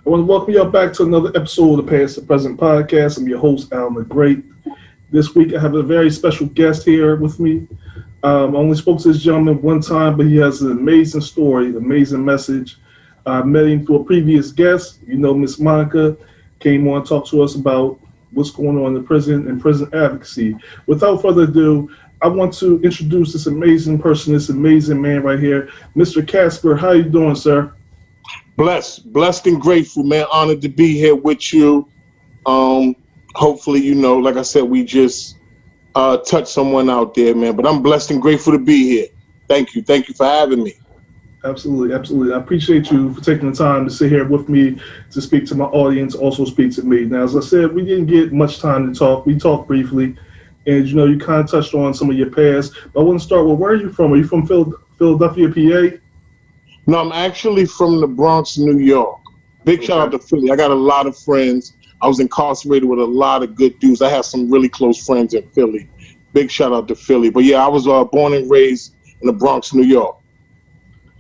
I want to welcome you all back to another episode of the Past the Present podcast. I'm your host, Alan the Great. This week I have a very special guest here with me. I only spoke to this gentleman one time, but he has an amazing story, amazing message. I met him through a previous guest. You know, Miss Monica came on to talk to us about what's going on in the prison and prison advocacy. Without further ado, I want to introduce this amazing person, this amazing man right here, Mr. Casper. How you doing, sir? Blessed and grateful, man. Honored to be here with you. Hopefully, like I said, we just touched someone out there, man. But I'm blessed and grateful to be here. Thank you for having me. Absolutely, absolutely. I appreciate you for taking the time to sit here with me to speak to my audience, also speak to me. Now, as I said, we didn't get much time to talk. We talked briefly, and you kind of touched on some of your past. But I want to start with, where are you from? Are you from Philadelphia, PA? No, I'm actually from the Bronx, New York. Big shout out to Philly. I got a lot of friends. I was incarcerated with a lot of good dudes. I have some really close friends in Philly. Big shout out to Philly. But yeah, I was born and raised in the Bronx, New York.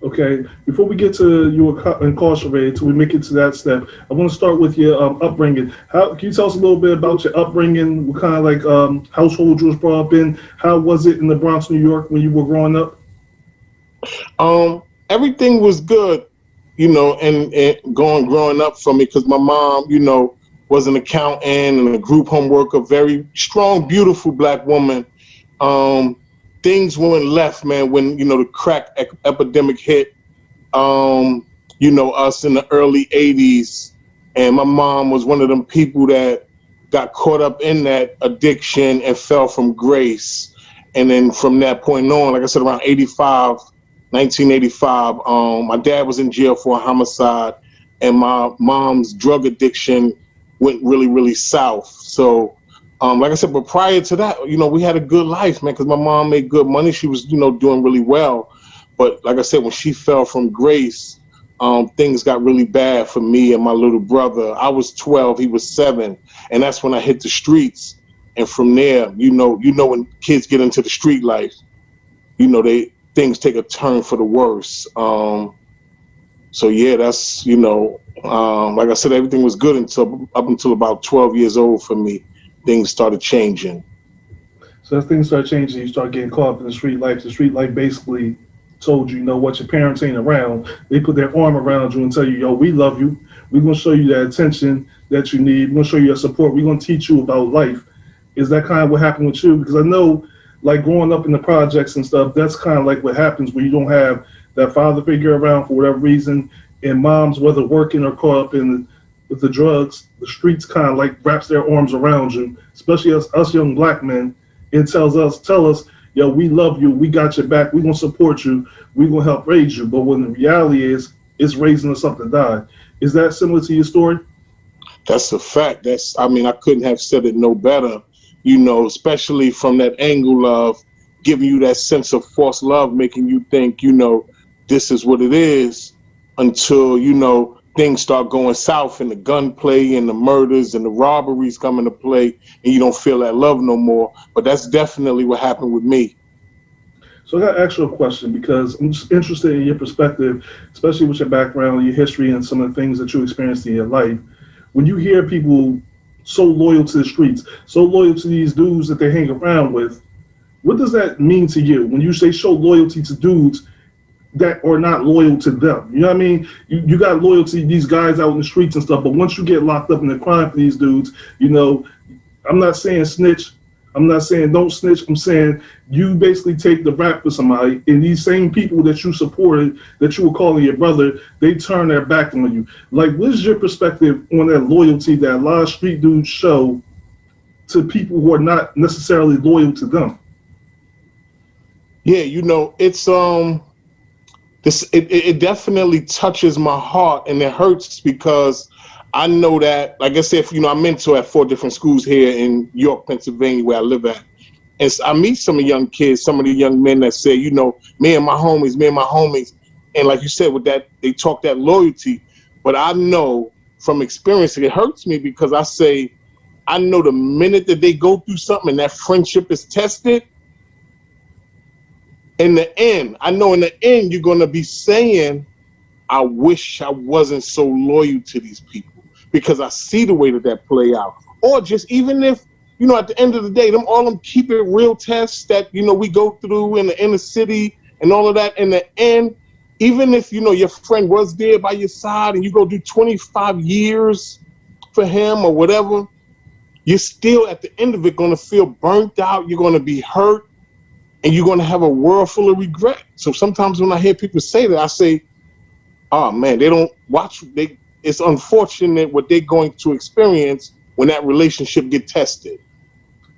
Okay, before we get to you incarcerated, till we make it to that step, I want to start with your upbringing. Can you tell us a little bit about your upbringing? What kind of household you was brought up in? How was it in the Bronx, New York, when you were growing up? Everything was good, and growing up for me, because my mom, was an accountant and a group home worker, very strong, beautiful black woman. Things went left, man, when, the crack epidemic hit, us in the early 80s. And my mom was one of them people that got caught up in that addiction and fell from grace. And then from that point on, like I said, around 1985, my dad was in jail for a homicide, and my mom's drug addiction went really, really south. So, like I said, but prior to that, we had a good life, man, because my mom made good money. She was, doing really well. But like I said, when she fell from grace, things got really bad for me and my little brother. I was 12, he was 7, and that's when I hit the streets. And from there, when kids get into the street life, things take a turn for the worse. So yeah, that's, like I said, everything was good up until about 12 years old for me. Things started changing. So as things started changing, you start getting caught up in the street life. The street life basically told you, what, your parents ain't around. They put their arm around you and tell you, yo, we love you. We're going to show you that attention that you need. We're going to show you your support. We're going to teach you about life. Is that kind of what happened with you? Because I know, like, growing up in the projects and stuff, that's kind of like what happens when you don't have that father figure around for whatever reason, and moms, whether working or caught up in with the drugs, the streets kind of like wraps their arms around you, especially us young black men, and tell us, yo, we love you, we got your back, we gonna support you, we gonna help raise you. But when the reality is, it's raising us up to die. Is that similar to your story? That's a fact. I couldn't have said it no better, especially from that angle of giving you that sense of false love, making you think, this is what it is, until, things start going south and the gunplay and the murders and the robberies come into play, and you don't feel that love no more. But that's definitely what happened with me. So I got to ask you a question, because I'm just interested in your perspective, especially with your background, your history, and some of the things that you experienced in your life. When you hear people so loyal to the streets, so loyal to these dudes that they hang around with, what does that mean to you when you say show loyalty to dudes that are not loyal to them? You know what I mean? You got loyalty to these guys out in the streets and stuff, but once you get locked up in the crime for these dudes, I'm not saying snitch. I'm not saying don't snitch. I'm saying you basically take the rap for somebody, and these same people that you supported, that you were calling your brother, they turn their back on you. Like, what is your perspective on that loyalty that a lot of street dudes show to people who are not necessarily loyal to them? Yeah, it's it definitely touches my heart, and it hurts because I know that, like I said, I mentor at 4 different schools here in York, Pennsylvania, where I live at. And so I meet some of the young kids, some of the young men that say, me and my homies. And like you said, with that, they talk that loyalty. But I know from experience, it hurts me because I know the minute that they go through something and that friendship is tested, in the end, you're going to be saying, I wish I wasn't so loyal to these people because I see the way that play out. Or just even if, you know, at the end of the day, them keep it real tests that, you know, we go through in the inner city and all of that, in the end, even if, you know, your friend was there by your side and you go do 25 years for him or whatever, you're still at the end of it going to feel burnt out. You're going to be hurt and you're going to have a world full of regret. So sometimes when I hear people say that, I say, oh man, they don't watch. It's unfortunate what they're going to experience when that relationship get tested.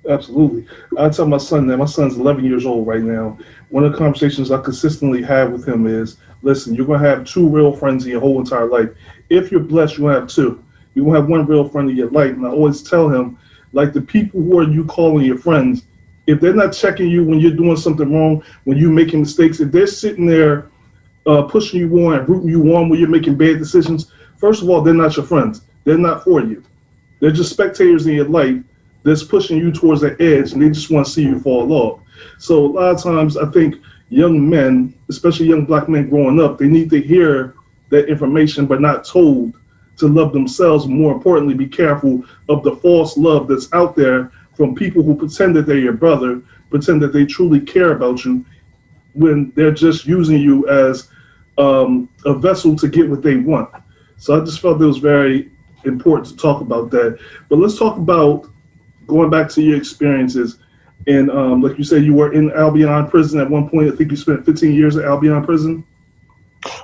Absolutely. I tell my son that my son's 11 years old right now. One of the conversations I consistently have with him is, listen, you're going to have two real friends in your whole entire life. If you're blessed, you're going to have two. You're going to have one real friend in your life. And I always tell him, like, the people who are you calling your friends, if they're not checking you when you're doing something wrong, when you're making mistakes, if they're sitting there pushing you on and rooting you on when you're making bad decisions, first of all, they're not your friends. They're not for you. They're just spectators in your life that's pushing you towards the edge, and they just want to see you fall off. So a lot of times, I think young men, especially young black men growing up, they need to hear that information, but not told to love themselves. More importantly, be careful of the false love that's out there from people who pretend that they're your brother, pretend that they truly care about you, when they're just using you as a vessel to get what they want. So I just felt it was very important to talk about that. But let's talk about going back to your experiences. And like you said, you were in Albion prison at one point. I think you spent 15 years at Albion prison.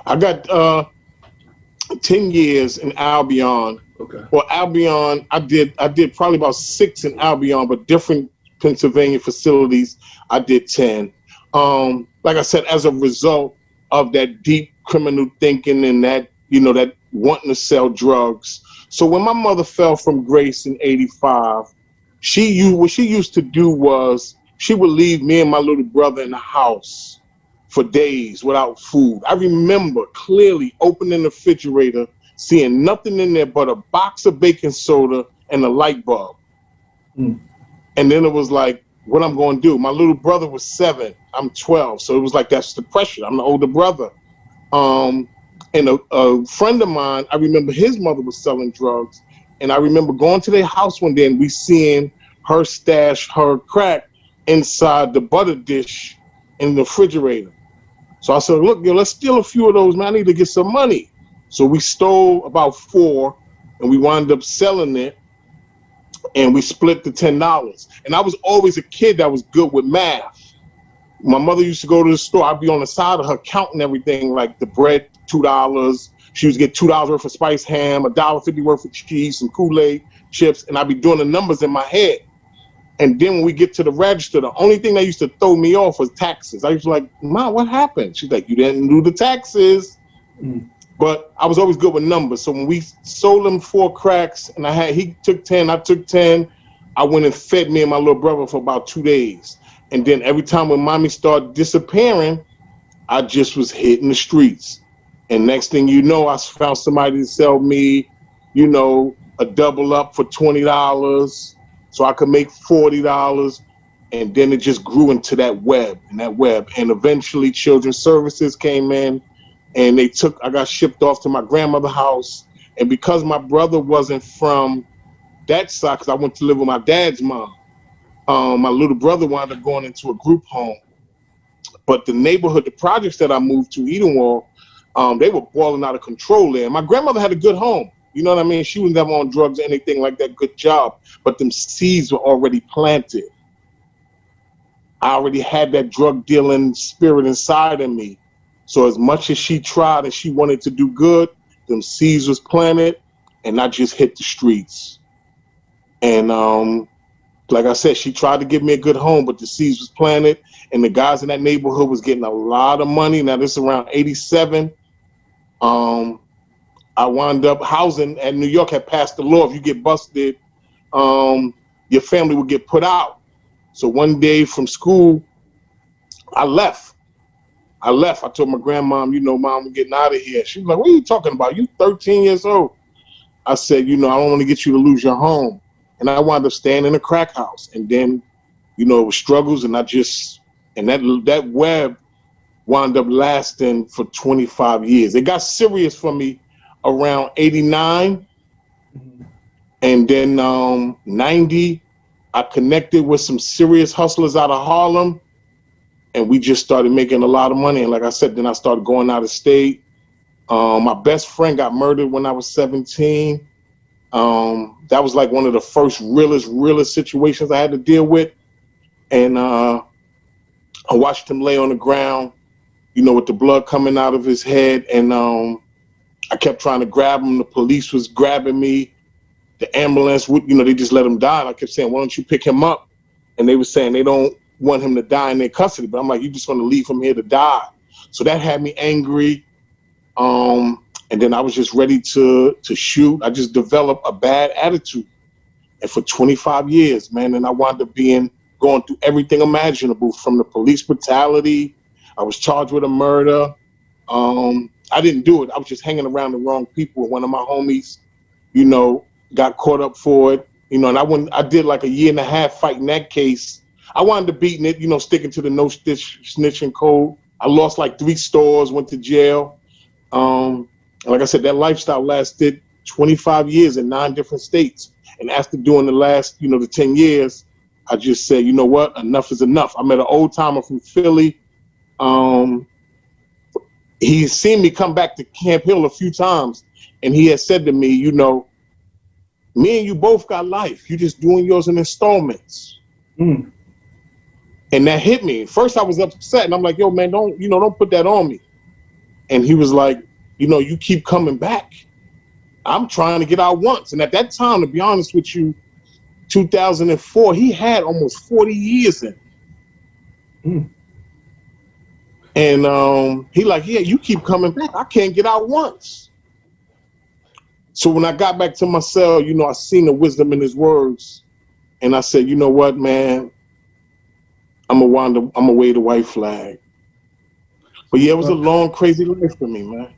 I got 10 years in Albion. Okay. Well, Albion, I did probably about 6 in Albion, but different Pennsylvania facilities. I did 10. Like I said, as a result of that deep criminal thinking and that, you know, that wanting to sell drugs. So when my mother fell from grace in '85, what she used to do was she would leave me and my little brother in the house for days without food. I remember clearly opening the refrigerator, seeing nothing in there but a box of baking soda and a light bulb. Mm. And then it was like, what I'm going to do. My little brother was 7. I'm 12. So it was like, that's the pressure. I'm the older brother. And a friend of mine, I remember his mother was selling drugs. And I remember going to their house one day and we seeing her stash her crack inside the butter dish in the refrigerator. So I said, look, let's steal a few of those, man. I need to get some money. So we stole about 4 and we wound up selling it. And we split the $10. And I was always a kid that was good with math. My mother used to go to the store. I'd be on the side of her counting everything, like the bread, $2. She used to get $2 worth of spiced ham, $1.50 worth of cheese, some Kool-Aid chips, and I'd be doing the numbers in my head. And then when we get to the register, the only thing that used to throw me off was taxes. I used to be like, Ma, what happened? She's like, you didn't do the taxes. Mm. But I was always good with numbers. So when we sold them 4 cracks and he took 10, I took 10, I went and fed me and my little brother for about 2 days. And then every time when mommy started disappearing, I just was hitting the streets. And next thing you know, I found somebody to sell me, you know, a double up for $20 so I could make $40. And then it just grew into that web. And eventually Children's Services came in. And I got shipped off to my grandmother's house. And because my brother wasn't from that side, because I went to live with my dad's mom, my little brother wound up going into a group home. But the neighborhood, the projects that I moved to, Edenwall, they were boiling out of control there. My grandmother had a good home. You know what I mean? She was never on drugs or anything like that. Good job. But them seeds were already planted. I already had that drug dealing spirit inside of me. So as much as she tried and she wanted to do good, them seeds was planted and I just hit the streets. And like I said, she tried to give me a good home, but the seeds was planted and the guys in that neighborhood was getting a lot of money. Now this is around 87. I wound up housing at New York had passed the law. If you get busted, your family would get put out. So one day from school, I left. I told my grandmom, you know, Mom, I'm getting out of here. She was like, what are you talking about? You 13 years old. I said, you know, I don't want to get you to lose your home. And I wound up staying in a crack house. And then, you know, it was struggles. And that web wound up lasting for 25 years. It got serious for me around 89, and then 90, I connected with some serious hustlers out of Harlem, and we just started making a lot of money. And like I said, then I started going out of state. My best friend got murdered when I was 17. That was like one of the first realest situations I had to deal with. And I watched him lay on the ground, with the blood coming out of his head. And I kept trying to grab him. The police was grabbing me. The ambulance would, they just let him die. And I kept saying, why don't you pick him up? And they were saying they don't want him to die in their custody. But I'm like, you're just going to leave him here to die. So that had me angry. And then I was just ready to shoot. I just developed a bad attitude. And for 25 years, man, and I wound up going through everything imaginable, from the police brutality. I was charged with a murder. I didn't do it. I was just hanging around the wrong people. One of my homies, got caught up for it. And I did like a year and a half fighting that case. I wound up beating it, sticking to the no snitching code. I lost like 3 stores, went to jail. Like I said, that lifestyle lasted 25 years in 9 different states. And after doing the last, the 10 years, I just said, you know what, enough is enough. I met an old timer from Philly. He seen me come back to Camp Hill a few times, and he had said to me, me and you both got life. You just doing yours in installments. Mm. And that hit me. First I was upset, and I'm like, yo, man, don't put that on me. And he was like, you keep coming back. I'm trying to get out once. And at that time, to be honest with you, 2004, he had almost 40 years in. Mm. And he like, yeah, you keep coming back. I can't get out once. So when I got back to my cell, I seen the wisdom in his words. And I said, you know what, man, I'm gonna wave the white flag. But yeah, it was a long, crazy life for me, man.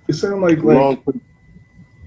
It sounded like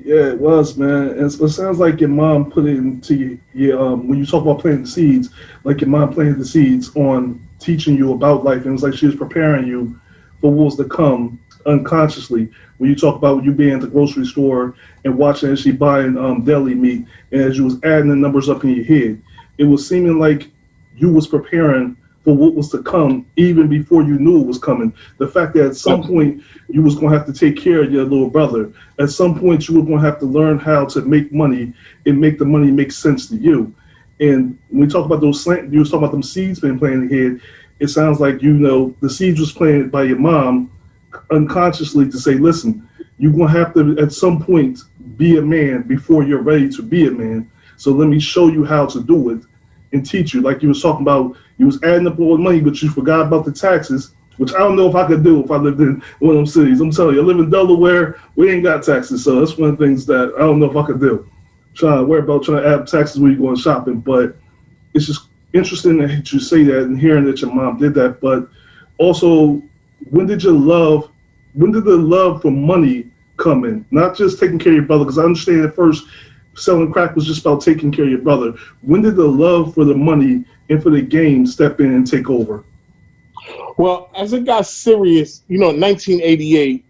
yeah, it was, man. And it sounds like your mom put it into your when you talk about planting seeds, like your mom planted the seeds on teaching you about life. And it was like she was preparing you for what was to come unconsciously. When you talk about you being at the grocery store and watching as she buying deli meat, and as you was adding the numbers up in your head, it was seeming like you was preparing for what was to come even before you knew it was coming. The fact that at some point you was going to have to take care of your little brother. At some point you were going to have to learn how to make money and make the money make sense to you. And when we talk about you was talking about them seeds being planted in the head, it sounds like, the seeds was planted by your mom unconsciously to say, listen, you're going to have to at some point be a man before you're ready to be a man. So let me show you how to do it and teach you. Like you was talking about, you was adding up all the money, but you forgot about the taxes, which I don't know if I could do if I lived in one of them cities. I'm telling you, I live in Delaware, we ain't got taxes, so that's one of the things that I don't know if I could do. Trying to add taxes when you're going shopping, but it's just interesting that you say that and hearing that your mom did that. But also, when did the love for money come in? Not just taking care of your brother, because I understand at first selling crack was just about taking care of your brother. When did the love for the money and for the game step in and take over? Well, as it got serious, in 1988,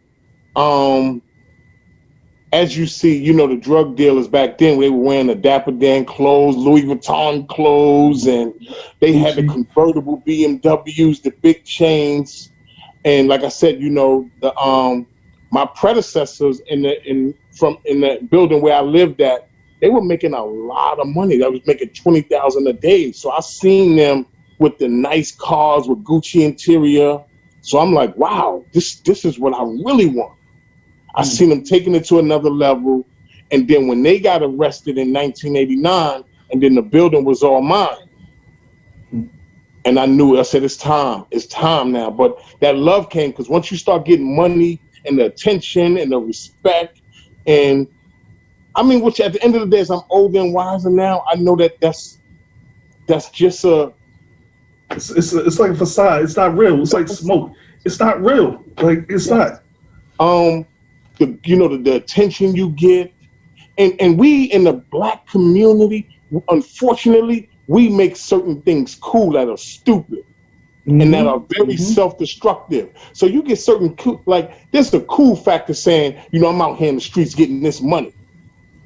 as you see, the drug dealers back then, they were wearing the Dapper Dan clothes, Louis Vuitton clothes, and they had the convertible BMWs, the big chains. And like I said, my predecessors in the building where I lived at, they were making a lot of money. They was making $20,000 a day. So I seen them with the nice cars with Gucci interior. So I'm like, wow, this is what I really want. I seen them taking it to another level. And then when they got arrested in 1989, and then the building was all mine. And I knew, I said, it's time now. But that love came because once you start getting money and the attention and the respect, and I mean, which at the end of the day, as I'm older and wiser now, I know that's just it's like a facade. It's not real. It's like smoke. It's not real. Like it's not. The attention you get, and we in the Black community, unfortunately, we make certain things cool that are stupid. and that are Mm-hmm. very Mm-hmm. self-destructive. So you get certain like there's a cool factor saying, I'm out here in the streets getting this money.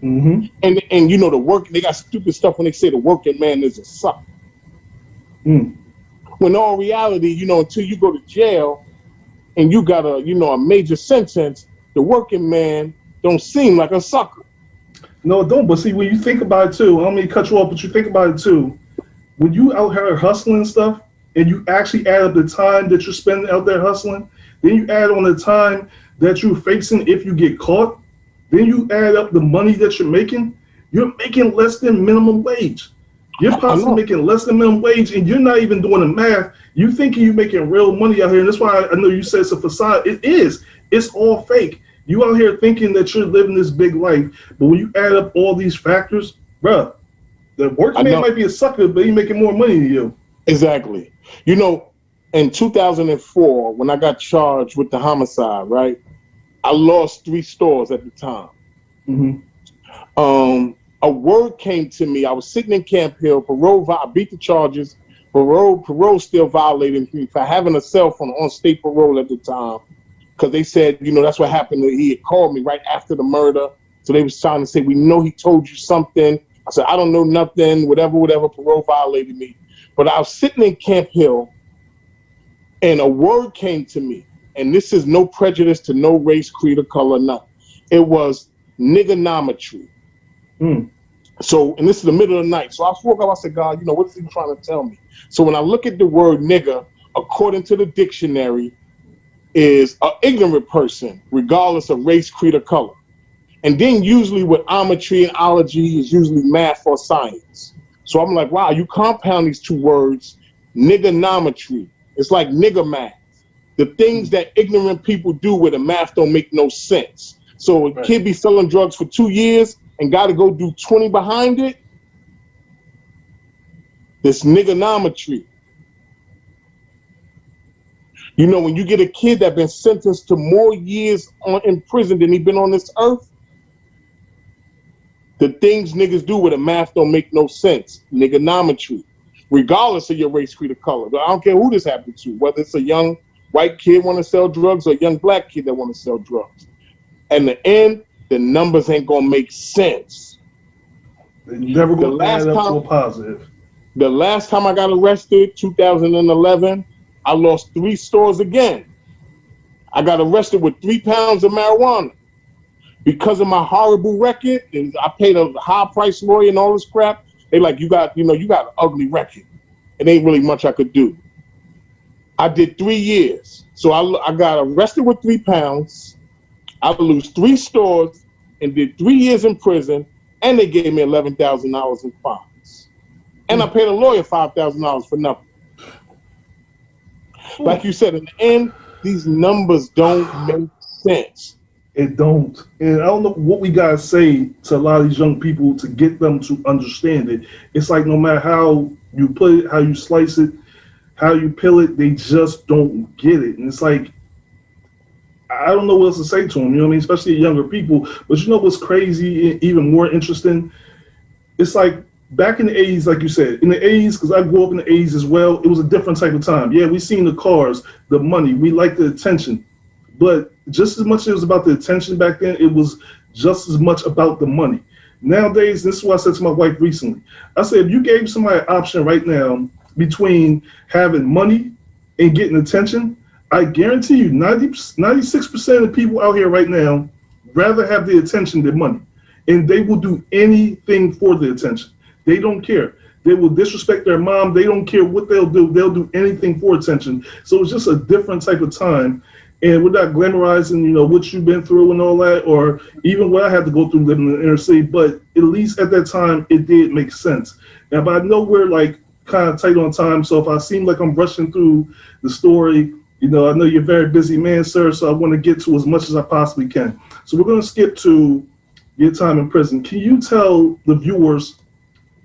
Mm-hmm. And the work, they got stupid stuff when they say the working man is a sucker. Mm. When in all reality, until you go to jail and you got a major sentence, the working man don't seem like a sucker. No, it don't. But see, when you think about it too, I don't mean to cut you off, but you think about it too. When you out here hustling and stuff, and you actually add up the time that you're spending out there hustling, then you add on the time that you're facing if you get caught, then you add up the money that you're making less than minimum wage. You're I possibly know. making less than minimum wage, and you're not even doing the math. You thinking you're making real money out here, and that's why I know you said it's a facade. It is. It's all fake. You out here thinking that you're living this big life, but when you add up all these factors, bruh, the I working man know. might be a sucker, but he's making more money than you. Exactly. In 2004, when I got charged with the homicide, right? I lost 3 stores at the time. Mm-hmm. A word came to me. I was sitting in Camp Hill. I beat the charges. Parole still violated me for having a cell phone on state parole at the time. Because they said, that's what happened. He had called me right after the murder. So they was trying to say, we know he told you something. I said, I don't know nothing, whatever, parole violated me. But I was sitting in Camp Hill and a word came to me. And this is no prejudice to no race, creed, or color, nothing. It was niggonometry. Mm. So, and this is the middle of the night. So I woke up, I said, God, what's he trying to tell me? So when I look at the word nigger, according to the dictionary, is an ignorant person, regardless of race, creed, or color. And then usually with ometry and ology is usually math or science. So I'm like, wow, you compound these 2 words, niggonometry. It's like nigger math. The things that ignorant people do where the math don't make no sense. So a Right. kid be selling drugs for 2 years and got to go do 20 behind it. This niggonometry. When you get a kid that been sentenced to more years in prison than he been on this earth, the things niggas do where the math don't make no sense. Niggonometry. Regardless of your race, creed, or color. I don't care who this happened to, whether it's a young white kid want to sell drugs or a young black kid that want to sell drugs. In the end, the numbers ain't gonna make sense. They never The going to add last up to time, a positive. the last time I got arrested, 2011, I lost 3 stores again. I got arrested with 3 pounds of marijuana because of my horrible record. And I paid a high price lawyer and all this crap. They like, you got an ugly record. It ain't really much I could do. I did 3 years. So I got arrested with 3 pounds. I lose 3 stores and did 3 years in prison. And they gave me $11,000 in fines. And I paid a lawyer $5,000 for nothing. Like you said, in the end, these numbers don't make sense. It don't. And I don't know what we gotta say to a lot of these young people to get them to understand it. It's like no matter how you put it, how you slice it, how you peel it, they just don't get it. And it's like I don't know what else to say to them. You know what I mean? Especially younger people. But you know what's crazy, and even more interesting? It's like back in the 80s, like you said, in the 80s, because I grew up in the 80s as well, it was a different type of time. Yeah, we seen the cars, the money, we liked the attention. But just as much as it was about the attention back then, it was just as much about the money. Nowadays, this is what I said to my wife recently. I said, if you gave somebody an option right now between having money and getting attention, I guarantee you 96% of people out here right now rather have the attention than money. And they will do anything for the attention. They don't care. They will disrespect their mom. They don't care what they'll do. They'll do anything for attention. So it's just a different type of time. And we're not glamorizing, what you've been through and all that, or even what I had to go through living in the inner city. But at least at that time, it did make sense. Now, but I know we're like kind of tight on time. So if I seem like I'm rushing through the story, I know you're a very busy man, sir. So I want to get to as much as I possibly can. So we're going to skip to your time in prison. Can you tell the viewers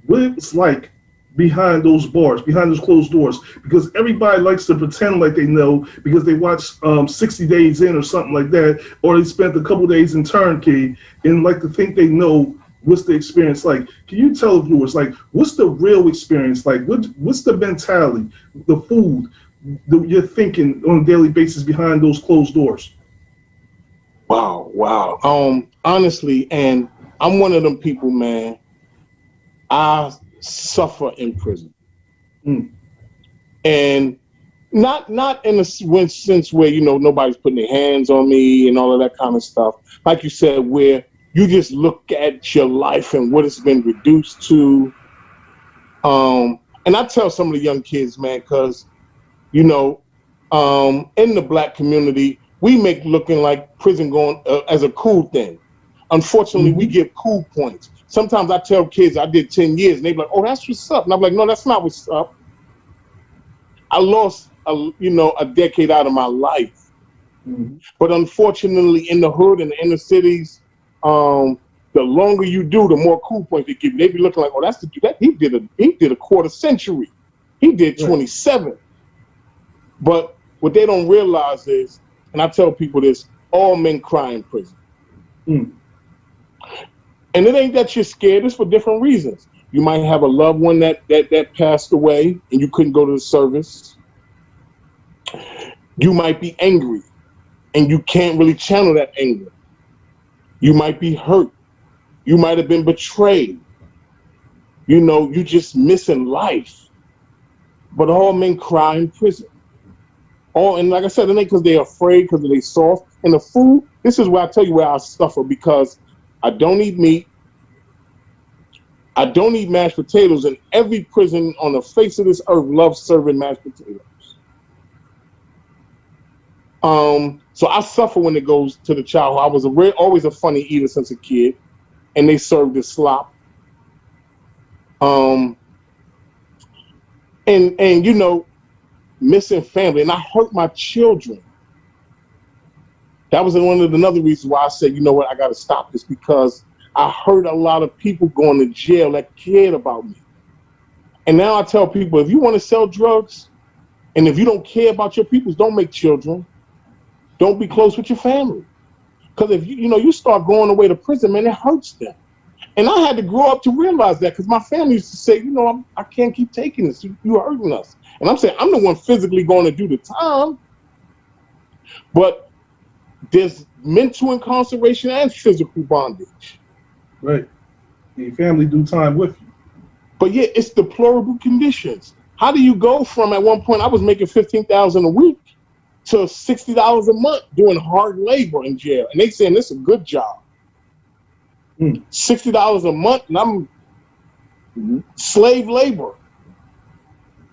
what it's like behind those bars, behind those closed doors? Because everybody likes to pretend like they know because they watched 60 Days In or something like that, or they spent a couple days in turnkey and like to think they know what's the experience like. Can you tell the viewers, like, what's the real experience like? What's the mentality, the food, you're thinking on a daily basis behind those closed doors? Wow. Honestly, and I'm one of them people, man. I suffer in prison, Mm. and not in a sense where nobody's putting their hands on me and all of that kind of stuff. Like you said, where you just look at your life and what it's been reduced to. And I tell some of the young kids, man, because you know, in the black community, we make looking like prison going as a cool thing. Unfortunately, we Mm-hmm. give cool points. Sometimes I tell kids I did 10 years, and they be like, "Oh, that's what's up," and I'm like, "No, that's not what's up. I lost a decade out of my life." Mm-hmm. But unfortunately, in the hood and the inner cities, the longer you do, the more cool points they give you. They be looking like, "Oh, that's that he did a quarter century. He did Right. 27." But what they don't realize is, and I tell people this, all men cry in prison. Mm. And it ain't that you're scared, it's for different reasons. You might have a loved one that passed away and you couldn't go to the service. You might be angry and you can't really channel that anger. You might be hurt. You might have been betrayed. You just missing life. But all men cry in prison. And like I said, it ain't because they're afraid, because they soft. And the food, this is where I tell you where I suffer, because I don't eat meat. I don't eat mashed potatoes, and every prison on the face of this earth loves serving mashed potatoes. So I suffer when it goes to the child. I was always a funny eater since a kid, and they served the slop. Um, and missing family, and I hurt my children. That was another reason why I said, you know what, I got to stop this, because I hurt a lot of people going to jail that cared about me. And now I tell people, if you want to sell drugs, and if you don't care about your peoples, don't make children. Don't be close with your family. Because if you start going away to prison, man, it hurts them. And I had to grow up to realize that, because my family used to say, I can't keep taking this. You're hurting us. And I'm saying, I'm the one physically going to do the time, but there's mental incarceration and physical bondage. Right. Your family do time with you. But yeah, it's deplorable conditions. How do you go from, at one point I was making $15,000 a week to $60 a month doing hard labor in jail, and they saying this is a good job. Mm. $60 a month, and I'm slave labor.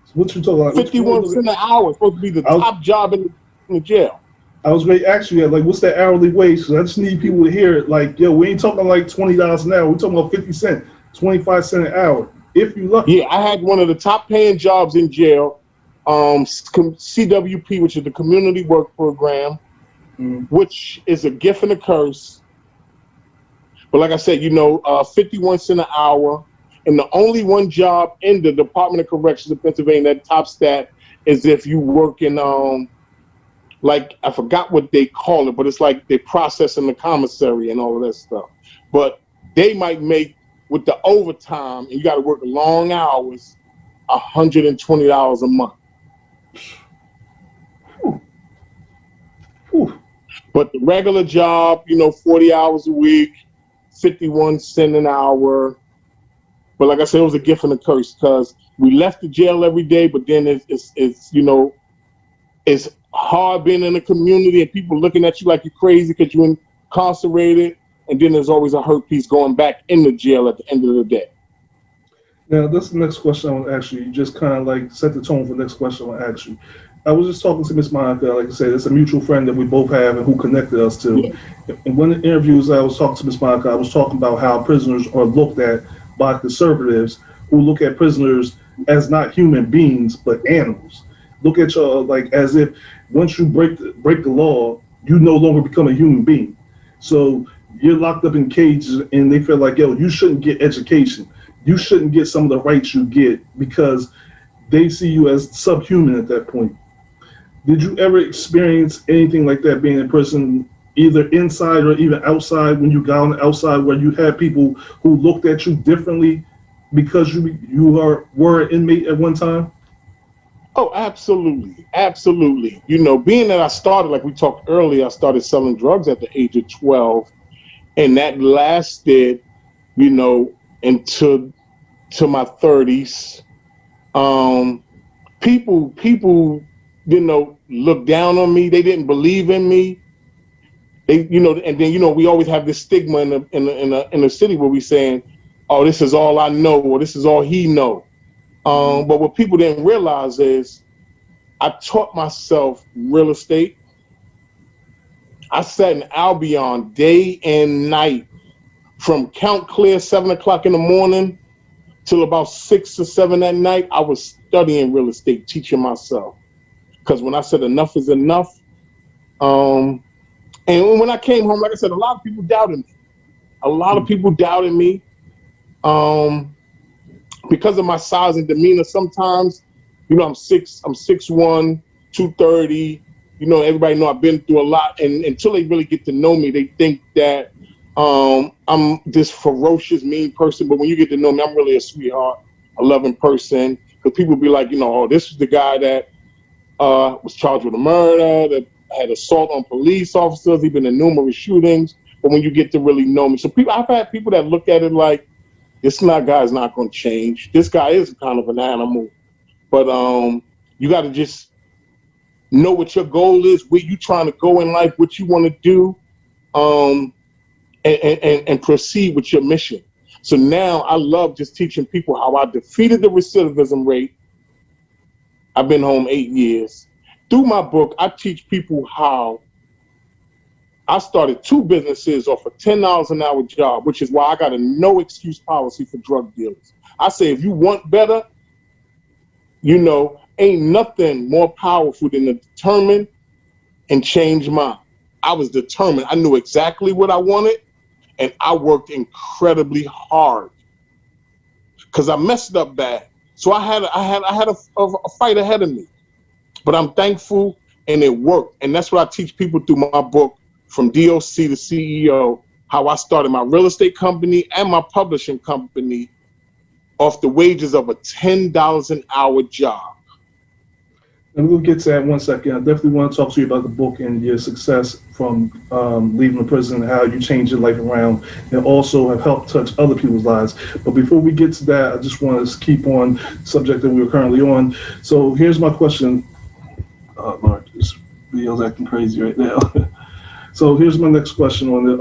So what you talking about? 51 cents an hour, supposed to be the top job in the jail. I was going to ask you that, like, what's that hourly wage? Because I just need people to hear it. Like, yo, we ain't talking like $20 an hour. We're talking about 50 cents, 25 cents an hour, if you lucky. Yeah, I had one of the top paying jobs in jail, CWP, which is the Community Work Program, which is a gift and a curse. But like I said, 51 cents an hour. And the only one job in the Department of Corrections of Pennsylvania, that top stat, is if you work in, like, I forgot what they call it, but it's like they process in the commissary and all of that stuff. But they might make, with the overtime, and you got to work long hours, $120 a month. Whew. Whew. But the regular job, 40 hours a week, 51 cents an hour. But like I said, it was a gift and a curse, because we left the jail every day, but then it's hard being in a community and people looking at you like you're crazy because you're incarcerated. And then there's always a hurt piece going back in the jail at the end of the day. Now, this is the next question I want to ask you. You just kind of like set the tone for the next question I want to ask you. I was just talking to Miss Monica, like I said, it's a mutual friend that we both have and who connected us to. Yeah. In one of the interviews I was talking to Miss Monica, I was talking about how prisoners are looked at by conservatives who look at prisoners as not human beings, but animals. Look at y'all like as if once you break the law, you no longer become a human being. So you're locked up in cages and they feel like, yo, you shouldn't get education. You shouldn't get some of the rights you get because they see you as subhuman at that point. Did you ever experience anything like that being in prison, either inside or even outside, when you got on the outside, where you had people who looked at you differently because you were an inmate at one time? Oh, absolutely. Absolutely. You know, being that I started, like we talked earlier, I started selling drugs at the age of 12, and that lasted, you know, into to my 30s. Um, people, you know, looked down on me. They didn't believe in me. They, you know, and then, you know, we always have this stigma in the city where we saying, "Oh, this is all I know," or "This is all he know." Mhm. But what people didn't realize is I taught myself real estate. I sat in Albion day and night from count clear 7 o'clock in the morning till about 6 or 7 at night. I was studying real estate, teaching myself. Because when I said enough is enough, um, and when I came home, like I said, a lot of people doubted me. A lot of people doubted me um, because of my size and demeanor. Sometimes, you know, I'm 6'1", 230. You know, everybody know I've been through a lot, and until they really get to know me, they think that I'm this ferocious, mean person. But when you get to know me, I'm really a sweetheart, a loving person. Because people be like, you know, oh, this is the guy that was charged with a murder, that had assault on police officers. He's been in numerous shootings. But when you get to really know me, so people, I've had people that look at it like this not guy's not going to change. This guy is kind of an animal, but you got to just know what your goal is, where you trying to go in life, what you want to do, um, and proceed with your mission. So now I love just teaching people how I defeated the recidivism rate. I've been home 8 years. Through my book, I teach people how I started two businesses off a $10 an hour job, which is why I got a no excuse policy for drug dealers. I say, if you want better, you know, ain't nothing more powerful than to determine and change mind. I was determined. I knew exactly what I wanted, and I worked incredibly hard because I messed up bad. So I had a fight ahead of me, but I'm thankful, and it worked. And that's what I teach people through my book, From DOC to CEO, how I started my real estate company and my publishing company off the wages of a $10 an hour job. And we'll get to that in 1 second. I definitely want to talk to you about the book and your success from leaving the prison, how you changed your life around, and also have helped touch other people's lives. But before we get to that, I just want to keep on the subject that we were currently on. So here's my question. Lord, this video's acting crazy right now. So here's my next question on the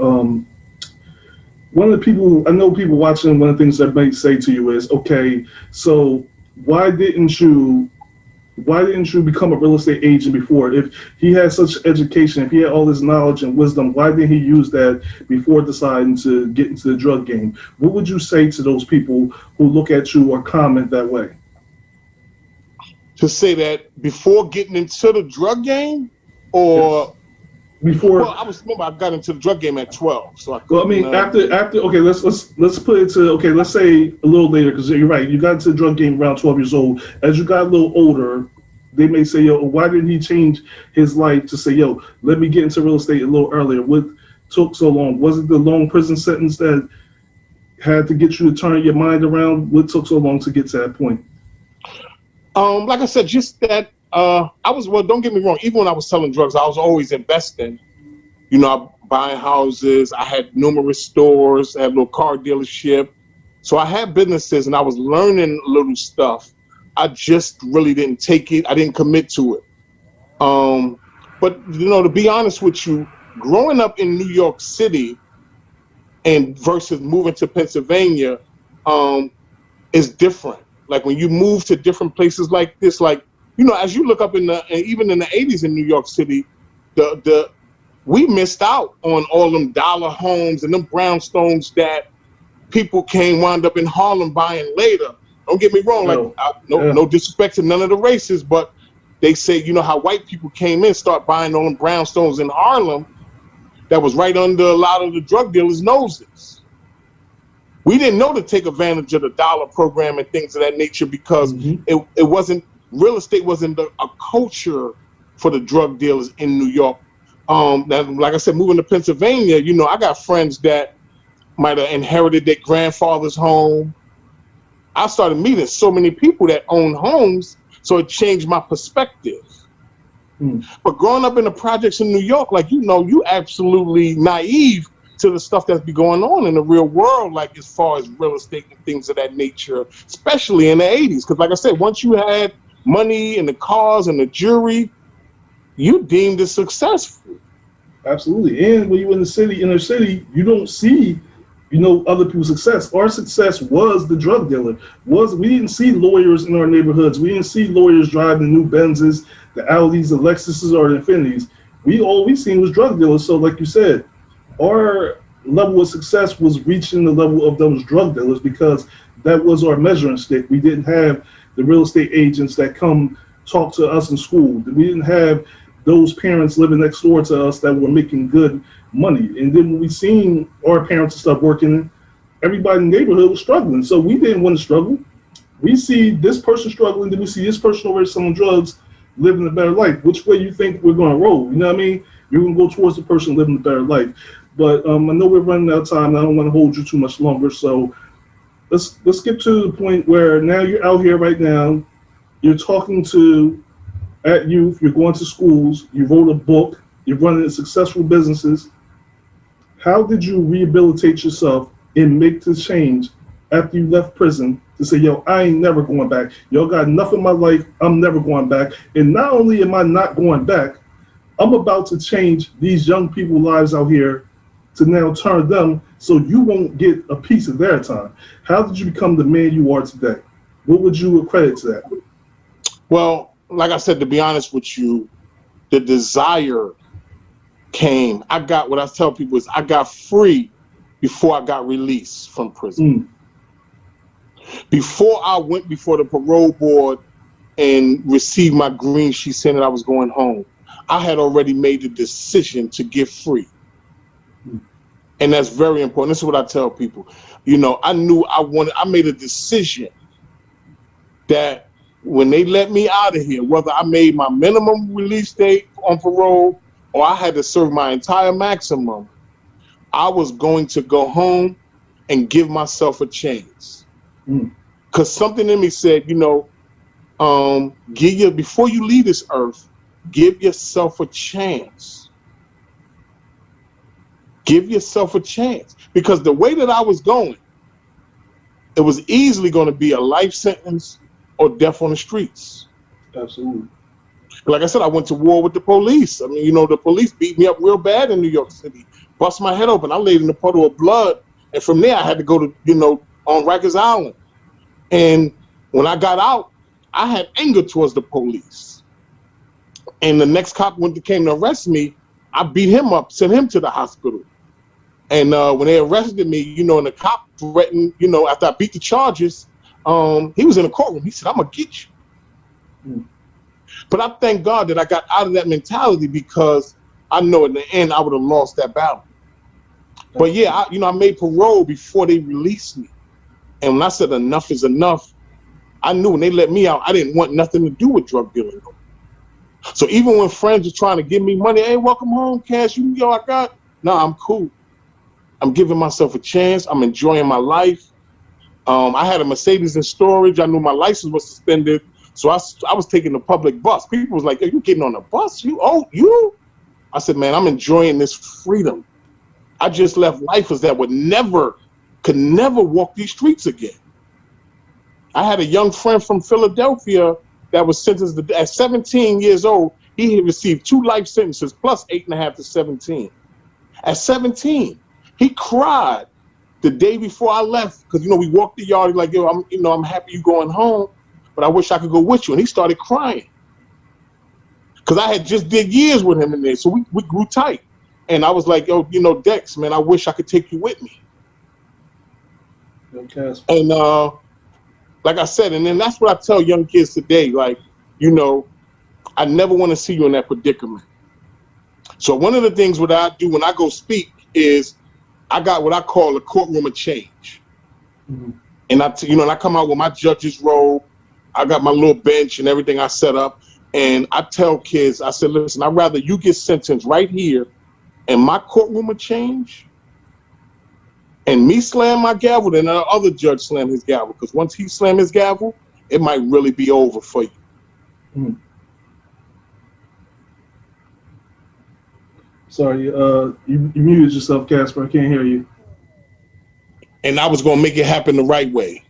one of the people I know people watching, one of the things that might say to you is, okay, so why didn't you why didn't you become a real estate agent before? If he had such education, if he had all this knowledge and wisdom, why didn't he use that before deciding to get into the drug game? What would you say to those people who look at you or comment that way? To say that before getting into the drug game, or Yes. Before, well, I was remember I got into the drug game at 12, so I well, I couldn't. mean, after okay, let's put it to okay, let's say a little later because you're right. You got into the drug game around 12 years old. As you got a little older, they may say, yo, why didn't he change his life to say, yo, let me get into real estate a little earlier? What took so long? Was it the long prison sentence that had to get you to turn your mind around? What took so long to get to that point? Like I said, just that I was, well. Don't get me wrong. Even when I was selling drugs, I was always investing. You know, buying houses. I had numerous stores. I had a little car dealership. So I had businesses, and I was learning little stuff. I just really didn't take it. I didn't commit to it. Um, but you know, to be honest with you, growing up in New York City and versus moving to Pennsylvania, um, is different. Like when you move to different places like this, like, you know, as you look up in the, even in the 80s in New York City, the we missed out on all them dollar homes and them brownstones that people came wound up in Harlem buying later. Don't get me wrong, like No, no disrespect to none of the races, but they say, you know, how white people came in, start buying all them brownstones in Harlem that was right under a lot of the drug dealers' noses. We didn't know to take advantage of the dollar program and things of that nature because mm-hmm. it wasn't, real estate wasn't a culture for the drug dealers in New York. Now, like I said, moving to Pennsylvania, you know, I got friends that might have inherited their grandfather's home. I started meeting so many people that own homes. So it changed my perspective. Hmm. But growing up in the projects in New York, like, you know, you absolutely naive to the stuff that's be going on in the real world, like as far as real estate and things of that nature, especially in the 80s. Because like I said, once you had money and the cars and the jewelry, you deemed it successful. Absolutely. And when you're in the city, inner city, you don't see, you know, other people's success. Our success was the drug dealer. We didn't see lawyers in our neighborhoods. We didn't see lawyers driving the new Benzes, the Audis, the Lexuses, or the Infinities. All we seen was drug dealers. So, like you said, our level of success was reaching the level of those drug dealers because that was our measuring stick. We didn't have the real estate agents that come talk to us in school. We didn't have those parents living next door to us that were making good money. And then when we seen our parents and stuff working, everybody in the neighborhood was struggling. So we didn't want to struggle. We see this person struggling, then we see this person over selling drugs, living a better life. Which way you think we're going to roll? You know what I mean? You're going to go towards the person living a better life. But I know we're running out of time. And I don't want to hold you too much longer. So let's get to the point where now you're out here right now. You're talking to at youth. You're going to schools. You wrote a book. You're running successful businesses. How did you rehabilitate yourself and make the change after you left prison to say, yo, I ain't never going back. Y'all got enough in my life. I'm never going back. And not only am I not going back, I'm about to change these young people's lives out here to now turn them so you won't get a piece of their time. How did you become the man you are today? What would you accredit to that? Well, like I said, to be honest with you, the desire came. I got, what I tell people is, I got free before I got released from prison. Before I went before the parole board and received my green sheet saying that I was going home, I had already made the decision to get free. And that's very important. This is what I tell people. You know, I made a decision that when they let me out of here, whether I made my minimum release date on parole or I had to serve my entire maximum, I was going to go home and give myself a chance. Because something in me said, you know, before you leave this earth, give yourself a chance. Give yourself a chance. Because the way that I was going, it was easily going to be a life sentence or death on the streets. Absolutely. Like I said, I went to war with the police. I mean, you know, the police beat me up real bad in New York City, bust my head open. I laid in a puddle of blood. And from there, I had to go to, you know, on Rikers Island. And when I got out, I had anger towards the police. And the next cop came to arrest me, I beat him up, sent him to the hospital. And when they arrested me, you know, and the cop threatened, you know, after I beat the charges, he was in the courtroom. He said, I'm going to get you. But I thank God that I got out of that mentality because I know in the end I would have lost that battle. But yeah, I made parole before they released me. And when I said enough is enough, I knew when they let me out, I didn't want nothing to do with drug dealing. So even when friends were trying to give me money, hey, welcome home, Cash, I'm cool. I'm giving myself a chance. I'm enjoying my life. I had a Mercedes in storage. I knew my license was suspended. So I was taking the public bus. People was like, are you getting on a bus? You? I said, man, I'm enjoying this freedom. I just left lifers that could never walk these streets again. I had a young friend from Philadelphia that was sentenced at 17 years old. He had received 2 life sentences plus 8.5 to 17. At 17, he cried the day before I left because, you know, we walked the yard. He's like, yo, I'm happy you going home, but I wish I could go with you. And he started crying because I had just did years with him in there. So we grew tight. And I was like, yo, you know, Dex, man, I wish I could take you with me. Casper. And like I said, and then that's what I tell young kids today, like, you know, I never want to see you in that predicament. So one of the things what I do when I go speak is I got what I call a courtroom of change. And I come out with my judge's robe. I got my little bench and everything I set up. And I tell kids, I said, listen, I'd rather you get sentenced right here in my courtroom of change and me slam my gavel than the other judge slam his gavel. Because once he slam his gavel, it might really be over for you. Mm. Sorry, you muted yourself, Casper. I can't hear you. And I was going to make it happen the right way.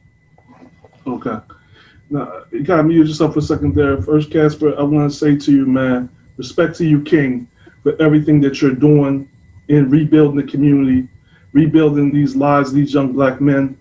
Okay. Now, you kind of muted yourself for a second there. First, Casper, I want to say to you, man, respect to you, King, for everything that you're doing in rebuilding the community, rebuilding these lives, these young black men,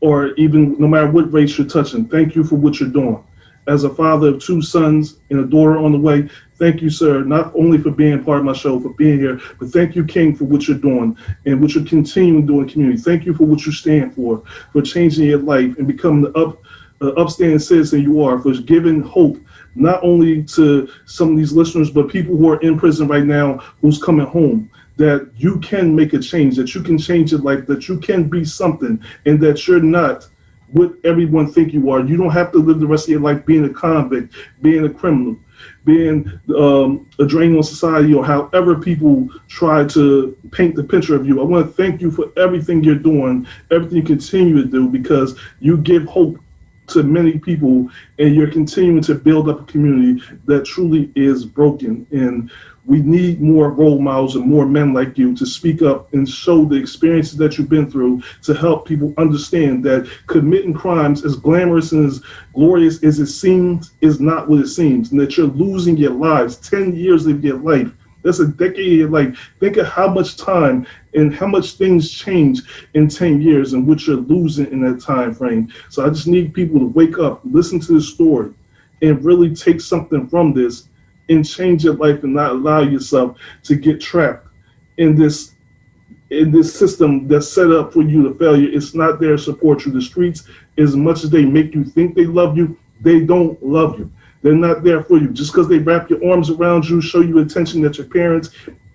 or even no matter what race you're touching. Thank you for what you're doing. As a father of two sons and a daughter on the way, thank you, sir, not only for being part of my show, for being here, but thank you, King, for what you're doing and what you're continuing to do in the community. Thank you for what you stand for changing your life and becoming the upstanding citizen you are, for giving hope not only to some of these listeners, but people who are in prison right now who's coming home, that you can make a change, that you can change your life, that you can be something, and that you're not what everyone think you are. You don't have to live the rest of your life being a convict, being a criminal, being a drain on society, or however people try to paint the picture of you. I want to thank you for everything you're doing, everything you continue to do, because you give hope to many people, and you're continuing to build up a community that truly is broken. And we need more role models and more men like you to speak up and show the experiences that you've been through, to help people understand that committing crimes, as glamorous and as glorious as it seems, is not what it seems, and that you're losing your lives, 10 years of your life. That's a decade of your life. Think of how much time and how much things change in 10 years and what you're losing in that time frame. So I just need people to wake up, listen to the story, and really take something from this and change your life, and not allow yourself to get trapped in this system that's set up for you to failure. It's not there to support you. The streets, as much as they make you think they love you, they don't love you. They're not there for you. Just because they wrap your arms around you, show you attention that your parents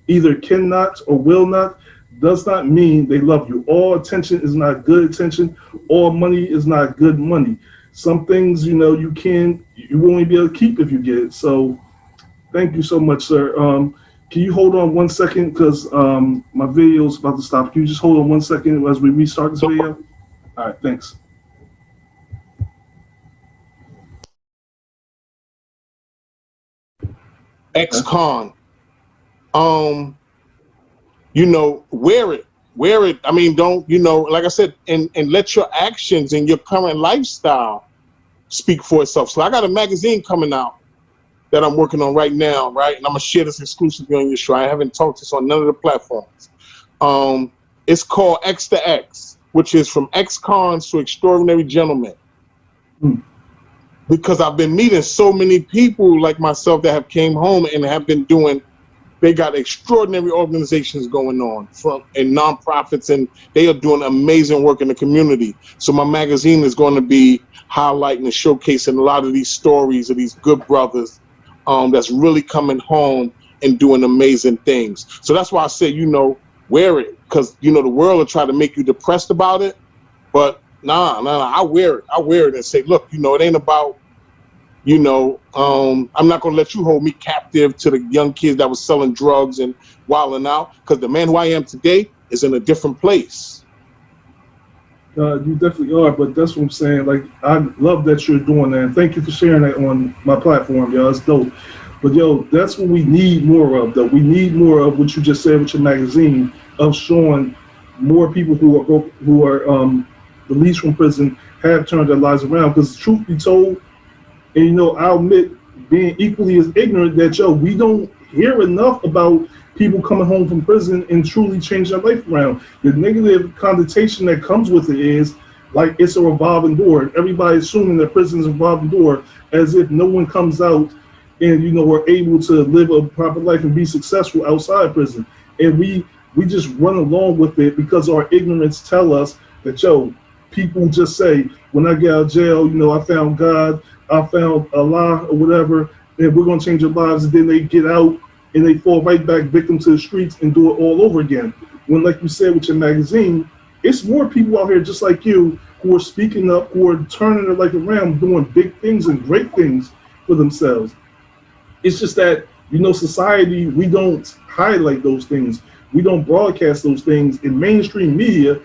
either cannot or will not, does not mean they love you. All attention is not good attention. All money is not good money. Some things, you won't even be able to keep if you get it. So thank you so much, sir. Can you hold on 1 second? Because my video is about to stop. Can you just hold on 1 second as we restart this video? All right, thanks. Okay. Ex-con. Wear it. Wear it. I mean, don't, like I said, and let your actions and your current lifestyle speak for itself. So I got a magazine coming out that I'm working on right now, right? And I'm gonna share this exclusively on your show. I haven't talked this on none of the platforms. It's called X to X, which is from ex-cons to extraordinary gentlemen. Hmm. Because I've been meeting so many people like myself that have came home and have been doing, they got extraordinary organizations going on and nonprofits, and they are doing amazing work in the community. So my magazine is going to be highlighting and showcasing a lot of these stories of these good brothers that's really coming home and doing amazing things. So that's why I say, wear it, because the world will try to make you depressed about it, but nah, I wear it. I wear it and say, look, it ain't about, I'm not gonna let you hold me captive to the young kids that was selling drugs and wilding out, because the man who I am today is in a different place. You definitely are, but that's what I'm saying. Like, I love that you're doing that. And thank you for sharing that on my platform, yo. That's dope. But yo, that's what we need more of, though. We need more of what you just said with your magazine, of showing more people who are released from prison have turned their lives around. Because truth be told, and I'll admit, being equally as ignorant, that we don't hear enough about people coming home from prison and truly changing their life around. The negative connotation that comes with it is like it's a revolving door. Everybody assuming that prison is a revolving door, as if no one comes out and are able to live a proper life and be successful outside prison. And we just run along with it because our ignorance tell us that people just say, when I get out of jail, I found God, I found Allah or whatever, and we're going to change their lives. And then they get out and they fall right back victim to the streets and do it all over again. When, like you said with your magazine, it's more people out here just like you who are speaking up, who are turning their life around, doing big things and great things for themselves. It's just that, society, we don't highlight those things. We don't broadcast those things in mainstream media,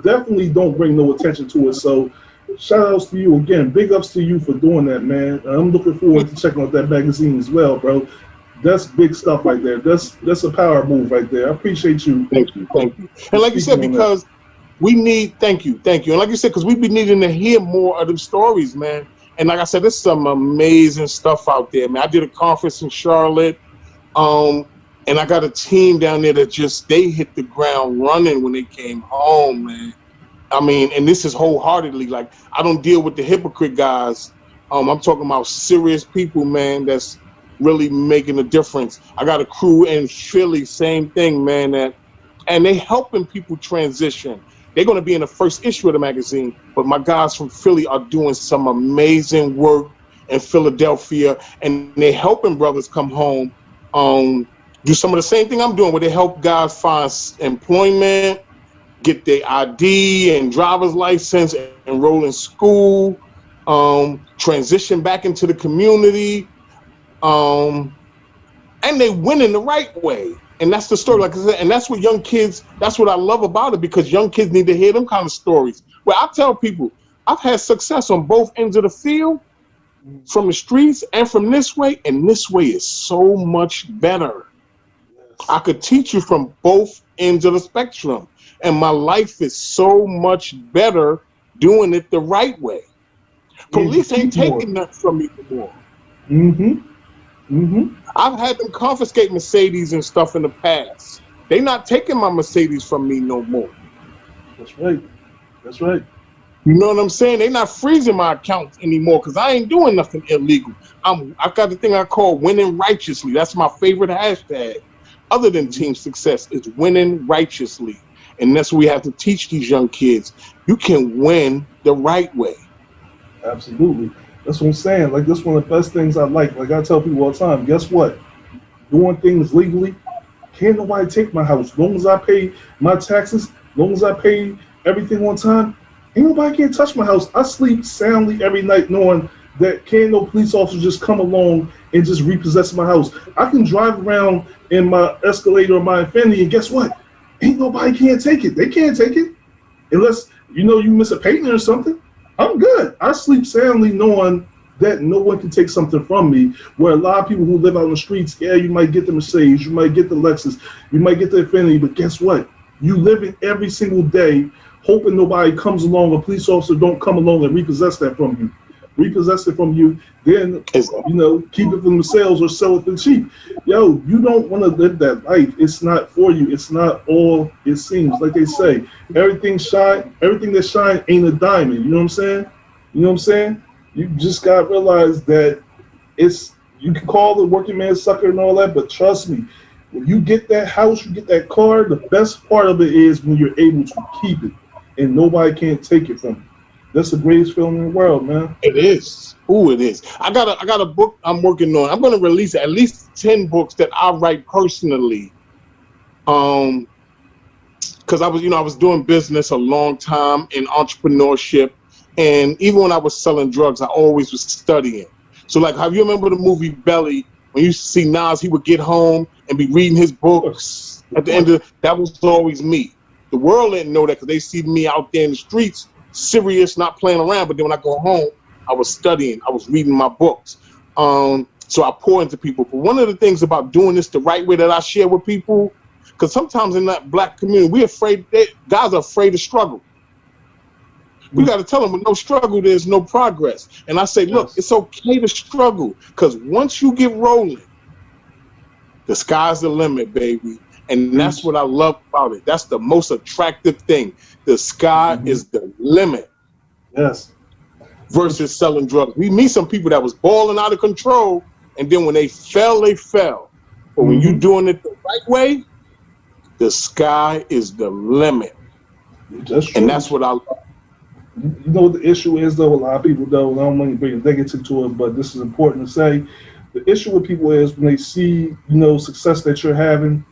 definitely don't bring no attention to it. So Shout outs to you again. Big ups to you for doing that, man. I'm looking forward to checking out that magazine as well, bro. That's big stuff right there. That's a power move right there. I appreciate you Thank you, thank you. for And like you said, speaking on that. because we need, thank you. And like you said, because we be needing to hear more of them stories, man. And like I said, there's some amazing stuff out there, man. I did a conference in Charlotte, um, and I got a team down there that just they hit the ground running when they came home, man. I mean, and this is wholeheartedly like I don't deal with the hypocrite guys. I'm talking about serious people, man. That's really making a difference. I got a crew in Philly, same thing, man. That and they helping people transition. They're going to be in the first issue of the magazine, but my guys from Philly are doing some amazing work in Philadelphia, and they helping brothers come home, um, do some of the same thing I'm doing, where they help guys find employment, get their ID and driver's license, enroll in school, transition back into the community, um, and they win in the right way. And that's the story, like I said, and that's what young kids, that's what I love about it, because young kids need to hear them kind of stories. Where I tell people, I've had success on both ends of the field, from the streets and from this way, and this way is so much better. I could teach you from both ends of the spectrum, and my life is so much better doing it the right way. And you Police ain't keep more. taking that from me anymore. Mm-hmm. Mm-hmm. I've had them confiscate Mercedes and stuff in the past. They not taking my Mercedes from me no more. That's right. That's right. You know what I'm saying? They not freezing my accounts anymore because I ain't doing nothing illegal. I got the thing I call winning righteously. That's my favorite hashtag. Other than team success, is winning righteously. And that's what we have to teach these young kids. You can win the right way. Absolutely. That's what I'm saying. Like, that's one of the best things I like. Like, I tell people all the time, guess what? Doing things legally, can't nobody take my house. As long as I pay my taxes, as long as I pay everything on time, ain't nobody can touch my house. I sleep soundly every night knowing that can't no police officer just come along and just repossess my house. I can drive around in my Escalade or my Infinity, and guess what? Ain't nobody can take it. They can't take it unless you miss a painting or something. I'm good. I sleep soundly knowing that no one can take something from me. Where a lot of people who live out on the streets, yeah, you might get the Mercedes, you might get the Lexus, you might get the Infinity, but guess what? You live in every single day hoping nobody comes along, a police officer don't come along and repossess that from you. Repossess it from you, then keep it for themselves or sell it for cheap. Yo, you don't want to live that life. It's not for you. It's not all it seems. Like they say, everything that shine ain't a diamond. You know what I'm saying? You know what I'm saying? You just gotta realize that you can call the working man sucker and all that, but trust me, when you get that house, you get that car, the best part of it is when you're able to keep it and nobody can't take it from you. That's the greatest feeling in the world, man. It is. Ooh, it is. I got a book I'm working on. I'm gonna release at least 10 books that I write personally. Because I was doing business a long time in entrepreneurship, and even when I was selling drugs, I always was studying. So, like, have you remember the movie Belly? When you see Nas, he would get home and be reading his books. At the end of that was always me. The world didn't know that because they see me out there in the streets, serious, not playing around. But then when I go home, I was studying, I was reading my books. So I pour into people. But one of the things about doing this the right way that I share with people, because sometimes in that black community, guys are afraid to struggle. We got to tell them with no struggle, there's no progress. And I say, look, it's okay to struggle, because once you get rolling, the sky's the limit, baby. And that's what I love about it. That's the most attractive thing. The sky is the limit. Yes. Versus selling drugs. We meet some people that was balling out of control, and then when they fell, they fell. But when you're doing it the right way, the sky is the limit. That's true. And that's what I love. You know what the issue is, though? A lot of people, though, I don't want to bring a negative to it, but this is important to say. The issue with people is when they see, success that you're having,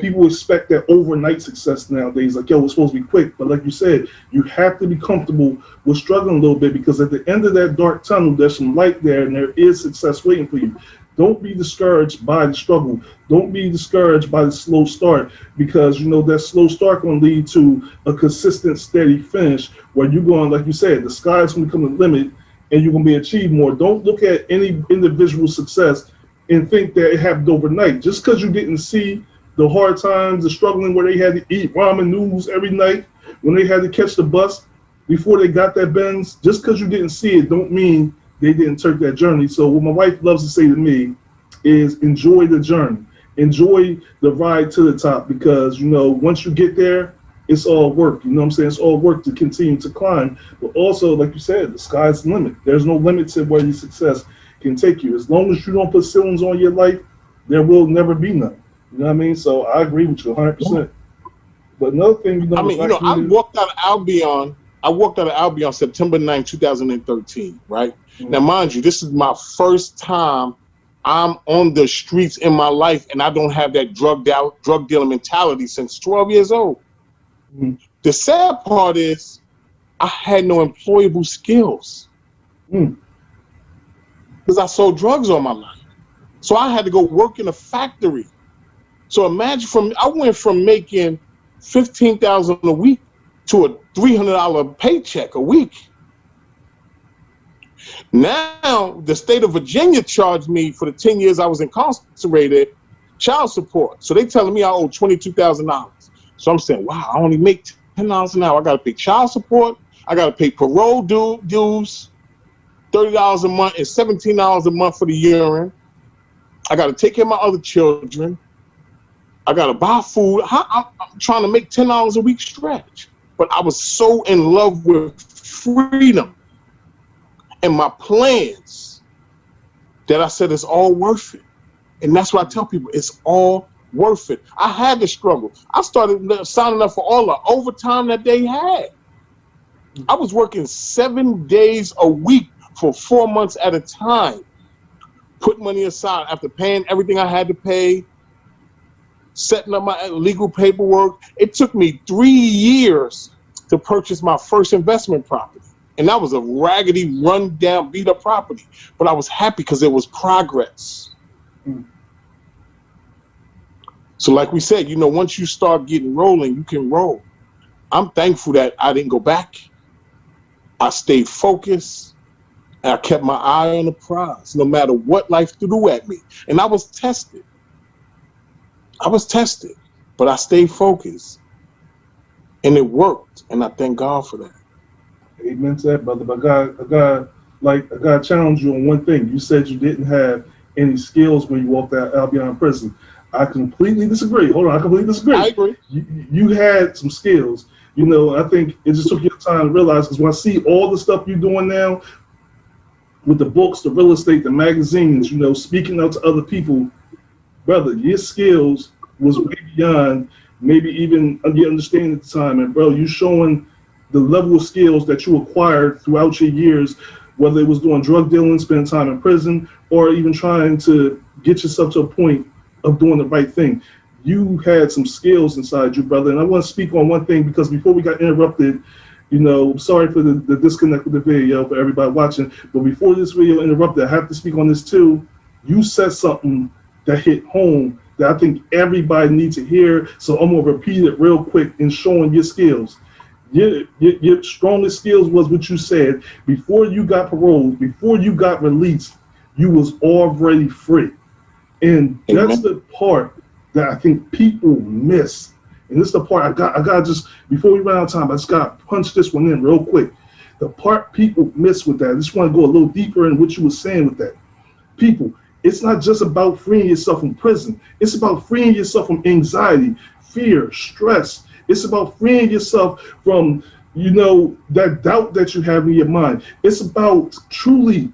people expect that overnight success nowadays. Like, yo, it's supposed to be quick. But like you said, you have to be comfortable with struggling a little bit, because at the end of that dark tunnel, there's some light there and there is success waiting for you. Don't be discouraged by the struggle. Don't be discouraged by the slow start, because you know that slow start going to lead to a consistent, steady finish where you're going, like you said, the sky's going to become the limit and you're going to be achieved more. Don't look at any individual success and think that it happened overnight. Just because you didn't see the hard times, the struggling where they had to eat ramen noodles every night, when they had to catch the bus before they got that Benz, just because you didn't see it don't mean they didn't take that journey. So what my wife loves to say to me is enjoy the journey. Enjoy the ride to the top, because you know once you get there, it's all work. You know what I'm saying? It's all work to continue to climb. But also, like you said, the sky's the limit. There's no limit to where your success can take you. As long as you don't put ceilings on your life, there will never be none. You know what I mean? So I agree with you 100%. But another thing, you know, I mean, you know, I walked out of Albion September 9, 2013, right? Now, mind you, this is my first time I'm on the streets in my life, and I don't have that drug dealer mentality since 12 years old. Mhm. The sad part is I had no employable skills Mm. because I sold drugs all my life. So I had to go work in a factory. So imagine I went from making $15,000 a week to a $300 paycheck a week. Now, the state of Virginia charged me for the 10 years I was incarcerated child support. So they telling me I owe $22,000. So I'm saying, wow, I only make $10 an hour. I got to pay child support. I got to pay parole dues, $30 a month and $17 a month for the urine. I got to take care of my other children. I got to buy food. I'm trying to make $10 a week stretch. But I was so in love with freedom and my plans that I said it's all worth it. And that's what I tell people, it's all worth it. I had to struggle. I started signing up for all the overtime that they had. I was working 7 days a week for 4 months at a time, put money aside after paying everything I had to pay, setting up my legal paperwork. It took me 3 years to purchase my first investment property. And that was a raggedy, run-down, beat-up property. But I was happy because it was progress. Mm. So like we said, you know, once you start getting rolling, you can roll. I'm thankful that I didn't go back. I stayed focused. And I kept my eye on the prize, no matter what life threw at me. And I was tested. But I stayed focused. And it worked. And I thank God for that. Amen to that, brother. But I gotta challenge you on one thing. You said you didn't have any skills when you walked out Albion prison. I completely disagree. Hold on, I completely disagree. I agree. You had some skills. You know, I think it just took you time to realize, because when I see all the stuff you're doing now with the books, the real estate, the magazines, you know, speaking out to other people, brother, your skills was way beyond maybe even your understanding at the time. And bro, you showing the level of skills that you acquired throughout your years, whether it was doing drug dealing, spending time in prison, or even trying to get yourself to a point of doing the right thing. You had some skills inside you, brother. And I want to speak on one thing, because before we got interrupted, you know, sorry for the disconnect with the video for everybody watching, but before this video interrupted, I have to speak on this too. You said something that hit home that I think everybody needs to hear. So I'm going to repeat it real quick in showing your skills. Your strongest skills was what you said. Before you got paroled, before you got released, you was already free. And that's Amen. the part that I think people miss. And this is the part I got just, before we run out of time, I just got to punch this one in real quick. The part people miss with that, I just want to go a little deeper in what you were saying with that. People, it's not just about freeing yourself from prison. It's about freeing yourself from anxiety, fear, stress. It's about freeing yourself from, you know, that doubt that you have in your mind. It's about truly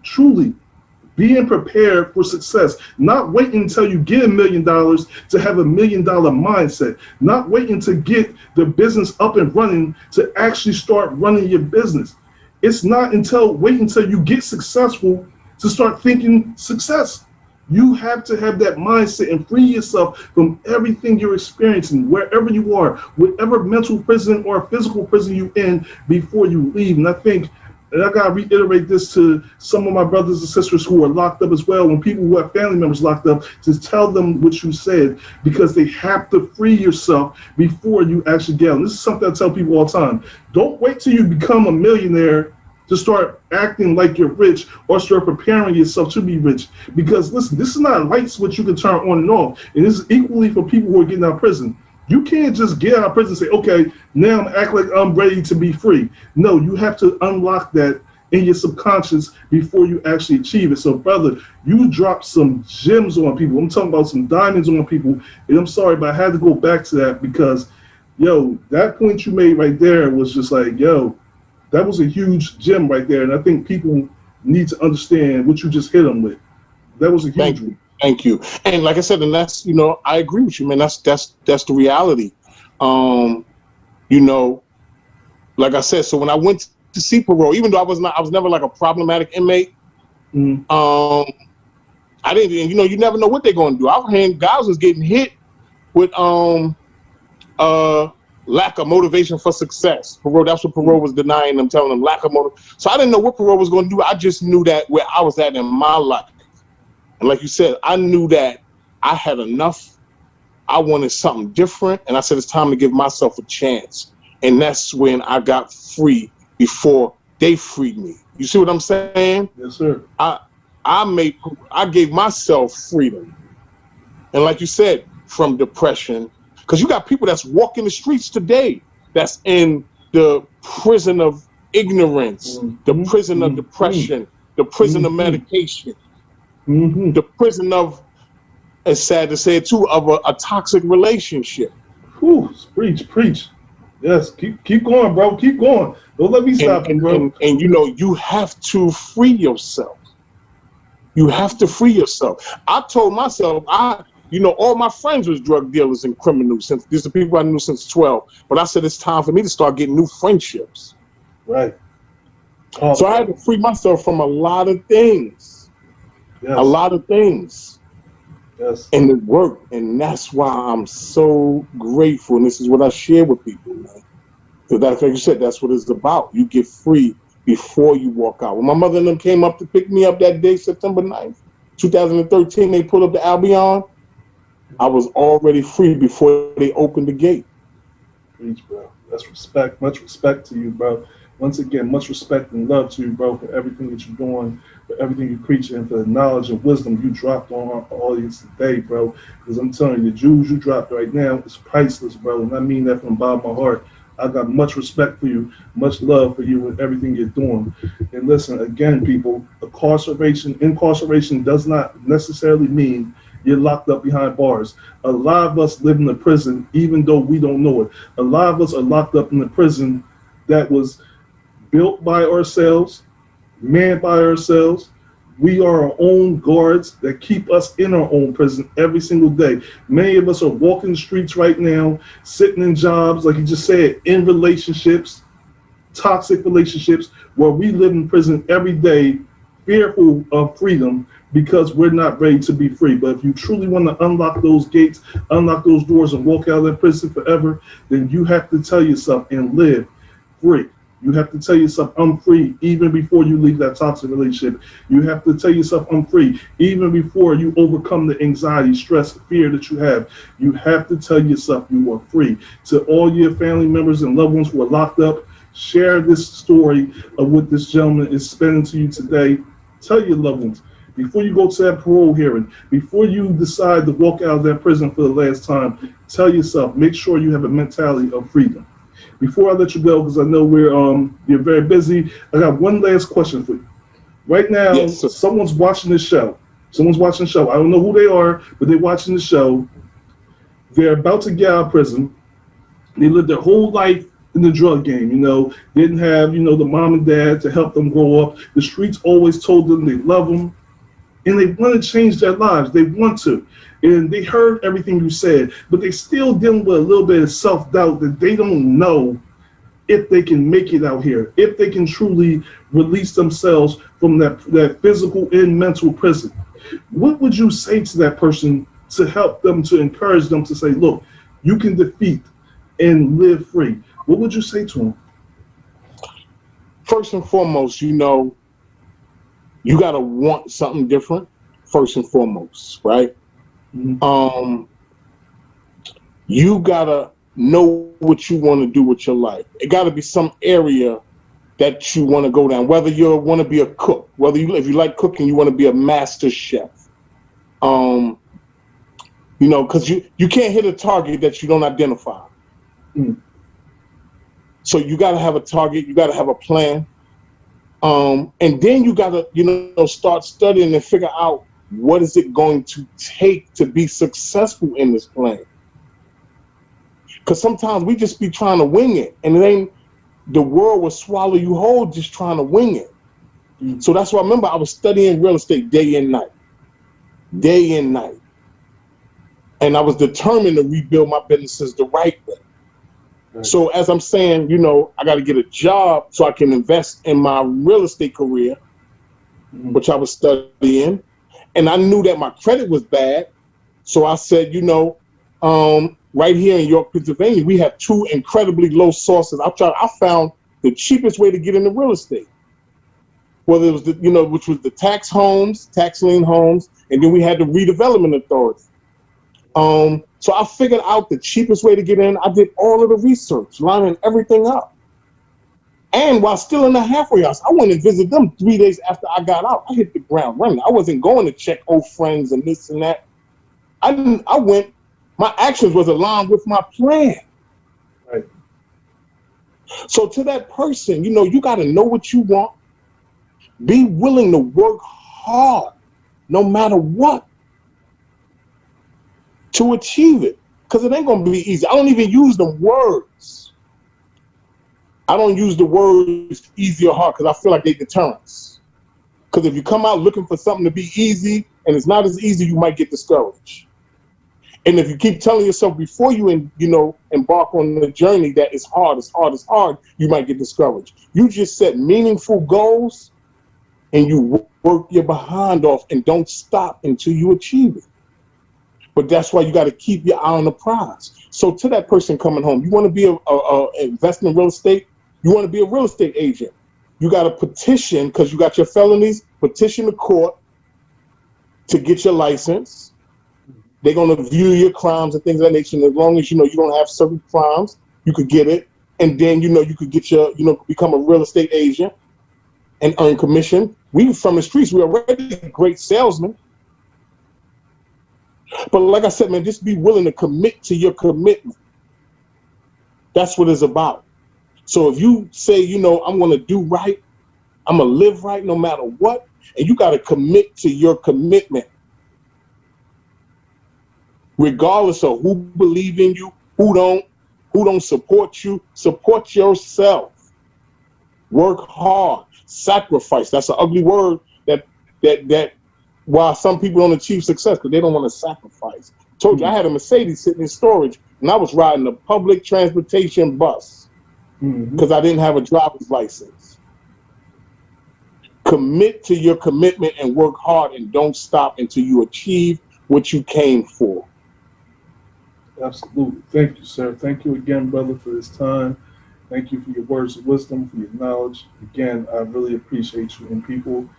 being prepared for success, not waiting until you get $1 million to have $1 million mindset, not waiting to get the business up and running to actually start running your business. It's not wait until you get successful to start thinking success. You have to have that mindset and free yourself from everything you're experiencing, wherever you are, whatever mental prison or physical prison you're in, before you leave. And I think and I gotta reiterate this to some of my brothers and sisters who are locked up as well, when people who have family members locked up, to tell them what you said, because they have to free yourself before you actually get out. And this is something I tell people all the time. Don't wait till you become a millionaire to start acting like you're rich or start preparing yourself to be rich. Because listen, this is not a light switch you can turn on and off. And this is equally for people who are getting out of prison. You can't just get out of prison and say, okay, now I'm acting like I'm ready to be free. No, you have to unlock that in your subconscious before you actually achieve it. So, brother, you dropped some gems on people. I'm talking about some diamonds on people. And I'm sorry, but I had to go back to that because, yo, that point you made right there was just like, yo, that was a huge gem right there. And I think people need to understand what you just hit them with. That was a huge one. Thank you. And like I said, and that's, I agree with you, man. That's the reality. Like I said, so when I went to see parole, even though I was never like a problematic inmate. Mm-hmm. I didn't, you never know what they're going to do. I've heard guys was getting hit with lack of motivation for success. Parole, that's what parole was denying them, telling them lack of motive. So I didn't know what parole was going to do. I just knew that where I was at in my life. And like you said, I knew that I had enough. I wanted something different. And I said, it's time to give myself a chance. And that's when I got free before they freed me. You see what I'm saying? Yes, sir. I gave myself freedom. And like you said, from depression, because you got people that's walking the streets today that's in the prison of ignorance, the prison of depression, the prison of medication, the prison of, it's sad to say it too, of a toxic relationship. Whew, preach. Yes, keep going, bro. Keep going. Don't let me stop you, bro. And you have to free yourself. You have to free yourself. I told myself, all my friends was drug dealers and criminals. Since these are people I knew since 12. But I said it's time for me to start getting new friendships. Right. So I had to free myself from a lot of things. Yes. A lot of things. Yes. And it worked. And that's why I'm so grateful. And this is what I share with people, man. Because that's like you said, that's what it's about. You get free before you walk out. When my mother and them came up to pick me up that day, September 9th, 2013, they pulled up to Albion. I was already free before they opened the gate. Preach, bro. That's respect. Much respect to you, bro. Once again, much respect and love to you, bro, for everything that you're doing, for everything you're preaching, and for the knowledge and wisdom you dropped on our audience today, bro. Because I'm telling you, the jewels you dropped right now is priceless, bro. And I mean that from the bottom of my heart. I got much respect for you, much love for you and everything you're doing. And listen, again, people, incarceration does not necessarily mean you're locked up behind bars. A lot of us live in a prison, even though we don't know it. A lot of us are locked up in a prison that was built by ourselves, manned by ourselves. We are our own guards that keep us in our own prison every single day. Many of us are walking the streets right now, sitting in jobs, like you just said, in relationships, toxic relationships, where we live in prison every day, fearful of freedom because we're not ready to be free. But if you truly want to unlock those gates, unlock those doors, and walk out of that prison forever, then you have to tell yourself and live free. You have to tell yourself, I'm free, even before you leave that toxic relationship. You have to tell yourself, I'm free, even before you overcome the anxiety, stress, fear that you have. You have to tell yourself you are free. To all your family members and loved ones who are locked up, share this story of what this gentleman is spending to you today. Tell your loved ones, before you go to that parole hearing, before you decide to walk out of that prison for the last time, tell yourself, make sure you have a mentality of freedom. Before I let you go, because I know you're very busy, I got one last question for you. Right now, Yes, someone's watching this show. Someone's watching the show. I don't know who they are, but they're watching the show. They're about to get out of prison. They lived their whole life in the drug game, didn't have, the mom and dad to help them grow up. The streets always told them they love them, and they want to change their lives. They want to. And they heard everything you said, but they still dealing with a little bit of self-doubt that they don't know if they can make it out here, if they can truly release themselves from that physical and mental prison. What would you say to that person to help them, to encourage them to say, look, you can defeat and live free? What would you say to them? first and foremost, you know, you got to want something different first and foremost, right? Mm-hmm. You got to know what you want to do with your life. It got to be some area that you want to go down, whether you want to be a cook, whether you, if you like cooking, you want to be a master chef. You know, because you can't hit a target that you don't identify. Mm-hmm. So you got to have a target, you got to have a plan. And then you got to, you know, start studying and figure out what is it going to take to be successful in this plan. Because sometimes we just be trying to wing it, and it ain't, the world will swallow you whole just trying to wing it. Mm-hmm. So that's why I remember I was studying real estate day and night. And I was determined to rebuild my businesses the right way. Right. So as I'm saying, you know, I got to get a job so I can invest in my real estate career, Mm-hmm. which I was studying. And I knew that my credit was bad. So I said, you know, right here in York, Pennsylvania, we have two incredibly low sources. I found the cheapest way to get into real estate. Whether it was the, you know, which was the tax lien homes, and then we had the redevelopment authority. So I figured out the cheapest way to get in. I did all of the research, lining everything up. And while still in the halfway house, I went and visited them 3 days after I got out. I hit the ground running. I wasn't going to check old friends and this and that. I went, my actions was aligned with my plan. Right. So to that person, you know, you got to know what you want. Be willing to work hard, no matter what, to achieve it. Because it ain't going to be easy. I don't even use the words. I don't use the words easy or hard because I feel like they deterrence. Because if you come out looking for something to be easy and it's not as easy, you might get discouraged. And if you keep telling yourself before you embark on the journey that it's hard, you might get discouraged. You just set meaningful goals and you work your behind off and don't stop until you achieve it. But that's why you got to keep your eye on the prize. So to that person coming home, you want to be a investment real estate, you want to be a real estate agent. You got to petition, because you got your felonies, petition the court to get your license. They're going to view your crimes and things of that nature. And as long as you know you don't have certain crimes, you could get it. And then you could get your, become a real estate agent and earn commission. We from the streets, we're already great salesmen. But like I said, man, just be willing to commit to your commitment. That's what it's about. So if you say, I'm going to do right, I'm going to live right no matter what, and you got to commit to your commitment. Regardless of who believe in you, who don't support you, support yourself. Work hard, sacrifice. That's an ugly word that while some people don't achieve success because they don't want to sacrifice. Told you I had a Mercedes sitting in storage and I was riding a public transportation bus because I didn't have a driver's license. Commit to your commitment and work hard and don't stop until you achieve what you came for. Absolutely. Thank you, sir. Thank you again, brother, for this time. Thank you for your words of wisdom, for your knowledge. Again, I really appreciate you. And people,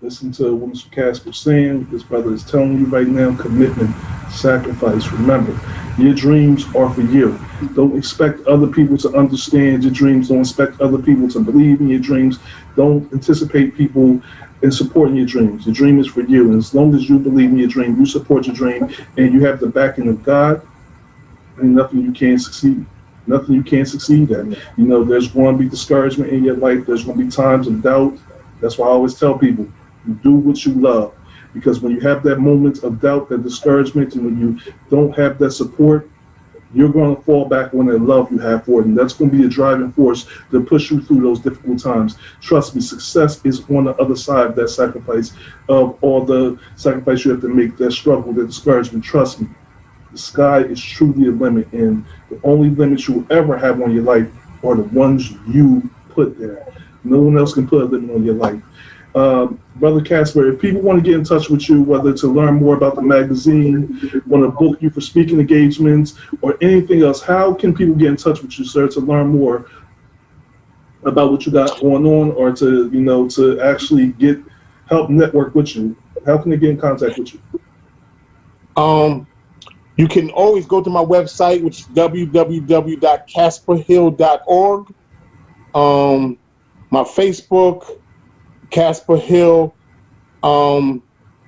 listen to what Mr. Casper is saying. This brother is telling you right now, commitment, sacrifice. Remember, your dreams are for you. Don't expect other people to understand your dreams. Don't expect other people to believe in your dreams. Don't anticipate people in supporting your dreams. Your dream is for you. And as long as you believe in your dream, you support your dream, and you have the backing of God, ain't nothing you can't succeed. Nothing you can't succeed at. There's going to be discouragement in your life. There's going to be times of doubt. That's why I always tell people, you do what you love. Because when you have that moment of doubt, that discouragement, and when you don't have that support, you're going to fall back on that love you have for it. And that's going to be a driving force to push you through those difficult times. Trust me, success is on the other side of that sacrifice, of all the sacrifice you have to make, that struggle, that discouragement. Trust me. The sky is truly a limit, and the only limits you will ever have on your life are the ones you put there. No one else can put a limit on your life. Brother Casper, if people want to get in touch with you, whether to learn more about the magazine, want to book you for speaking engagements, or anything else, how can people get in touch with you, sir, to learn more? about what you got going on, or to to actually get help network with you? How can they get in contact with you? Um, you can always go to my website, which is www.casperhill.org. My Facebook, Casper Hill. Um,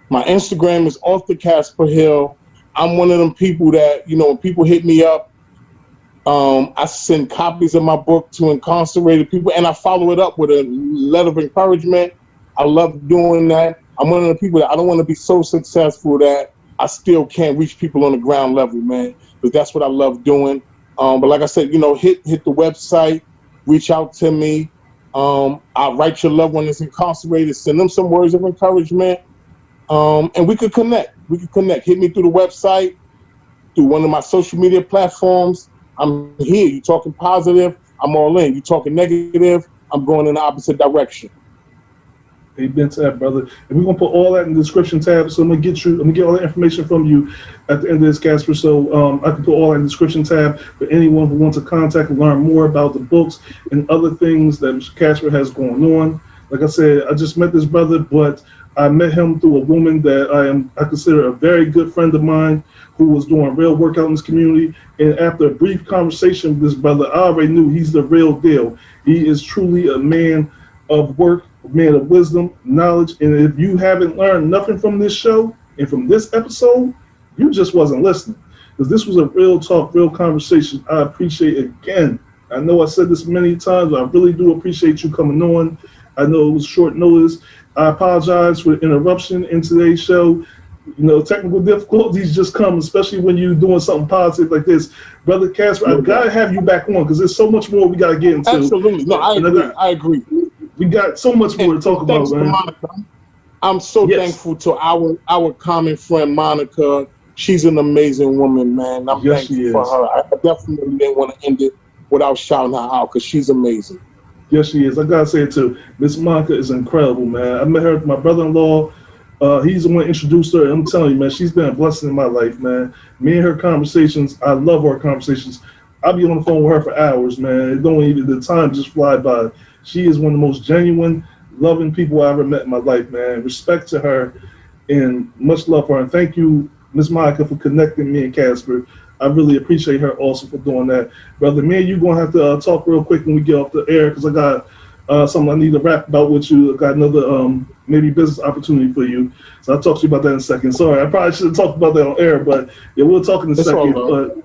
my Instagram is off the Casper Hill. I'm one of them people that, when people hit me up, I send copies of my book to incarcerated people, and I follow it up with a letter of encouragement. I love doing that. I'm one of the people that I don't want to be so successful that I still can't reach people on the ground level, man, because that's what I love doing. But like I said, hit the website, reach out to me. I'll write your loved one that's incarcerated, send them some words of encouragement, and we could connect. We could connect. Hit me through the website, through one of my social media platforms. I'm here. You talking positive, I'm all in. You talking negative, I'm going in the opposite direction. Amen to that, brother. And we're gonna put all that in the description tab. So I'm gonna get all the information from you at the end of this, Casper. So I can put all that in the description tab for anyone who wants to contact and learn more about the books and other things that Mr. Casper has going on. Like I said, I just met this brother, but I met him through a woman that I consider a very good friend of mine, who was doing real work out in this community. And after a brief conversation with this brother, I already knew he's the real deal. He is truly a man of work, man of wisdom, knowledge. And if you haven't learned nothing from this show and from this episode, you just wasn't listening. Because this was a real talk, real conversation. I appreciate it again. I know I said this many times, but I really do appreciate you coming on. I know it was short notice. I apologize for the interruption in today's show. Technical difficulties just come, especially when you're doing something positive like this. Brother Casper, I gotta have you back on, because there's so much more we gotta get into. Absolutely. No, I agree. We got so much more to talk about, man. Monica. I'm so thankful to our common friend Monica. She's an amazing woman, man. I'm thankful for her. I definitely didn't want to end it without shouting her out, because she's amazing. Yes, she is. I gotta say it too. Miss Monica is incredible, man. I met her with my brother-in-law. He's the one who introduced her. And I'm telling you, man, she's been a blessing in my life, man. Me and her conversations, I love our conversations. I'll be on the phone with her for hours, man. It don't even, the time just fly by. She is one of the most genuine, loving people I ever met in my life, man. Respect to her and much love for her. And thank you, Miss Monica, for connecting me and Casper. I really appreciate her also for doing that. Brother, me and you going to have to talk real quick when we get off the air, because I got something I need to rap about with you. I got another maybe business opportunity for you. So I'll talk to you about that in a second. Sorry, I probably should have talked about that on air, but yeah, we'll talk in a second. But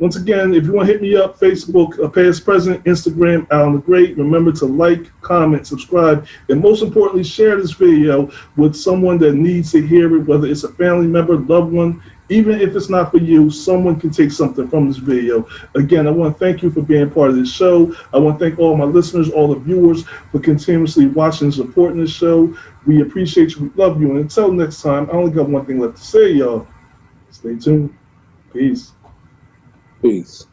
once again, if you want to hit me up, Facebook, Past Present, Instagram, Alan the Great. Remember to like, comment, subscribe, and most importantly, share this video with someone that needs to hear it, whether it's a family member, loved one. Even if it's not for you, someone can take something from this video. Again, I want to thank you for being part of this show. I want to thank all my listeners, all the viewers, for continuously watching and supporting this show. We appreciate you. We love you. And until next time, I only got one thing left to say, y'all. Stay tuned. Peace. Peace.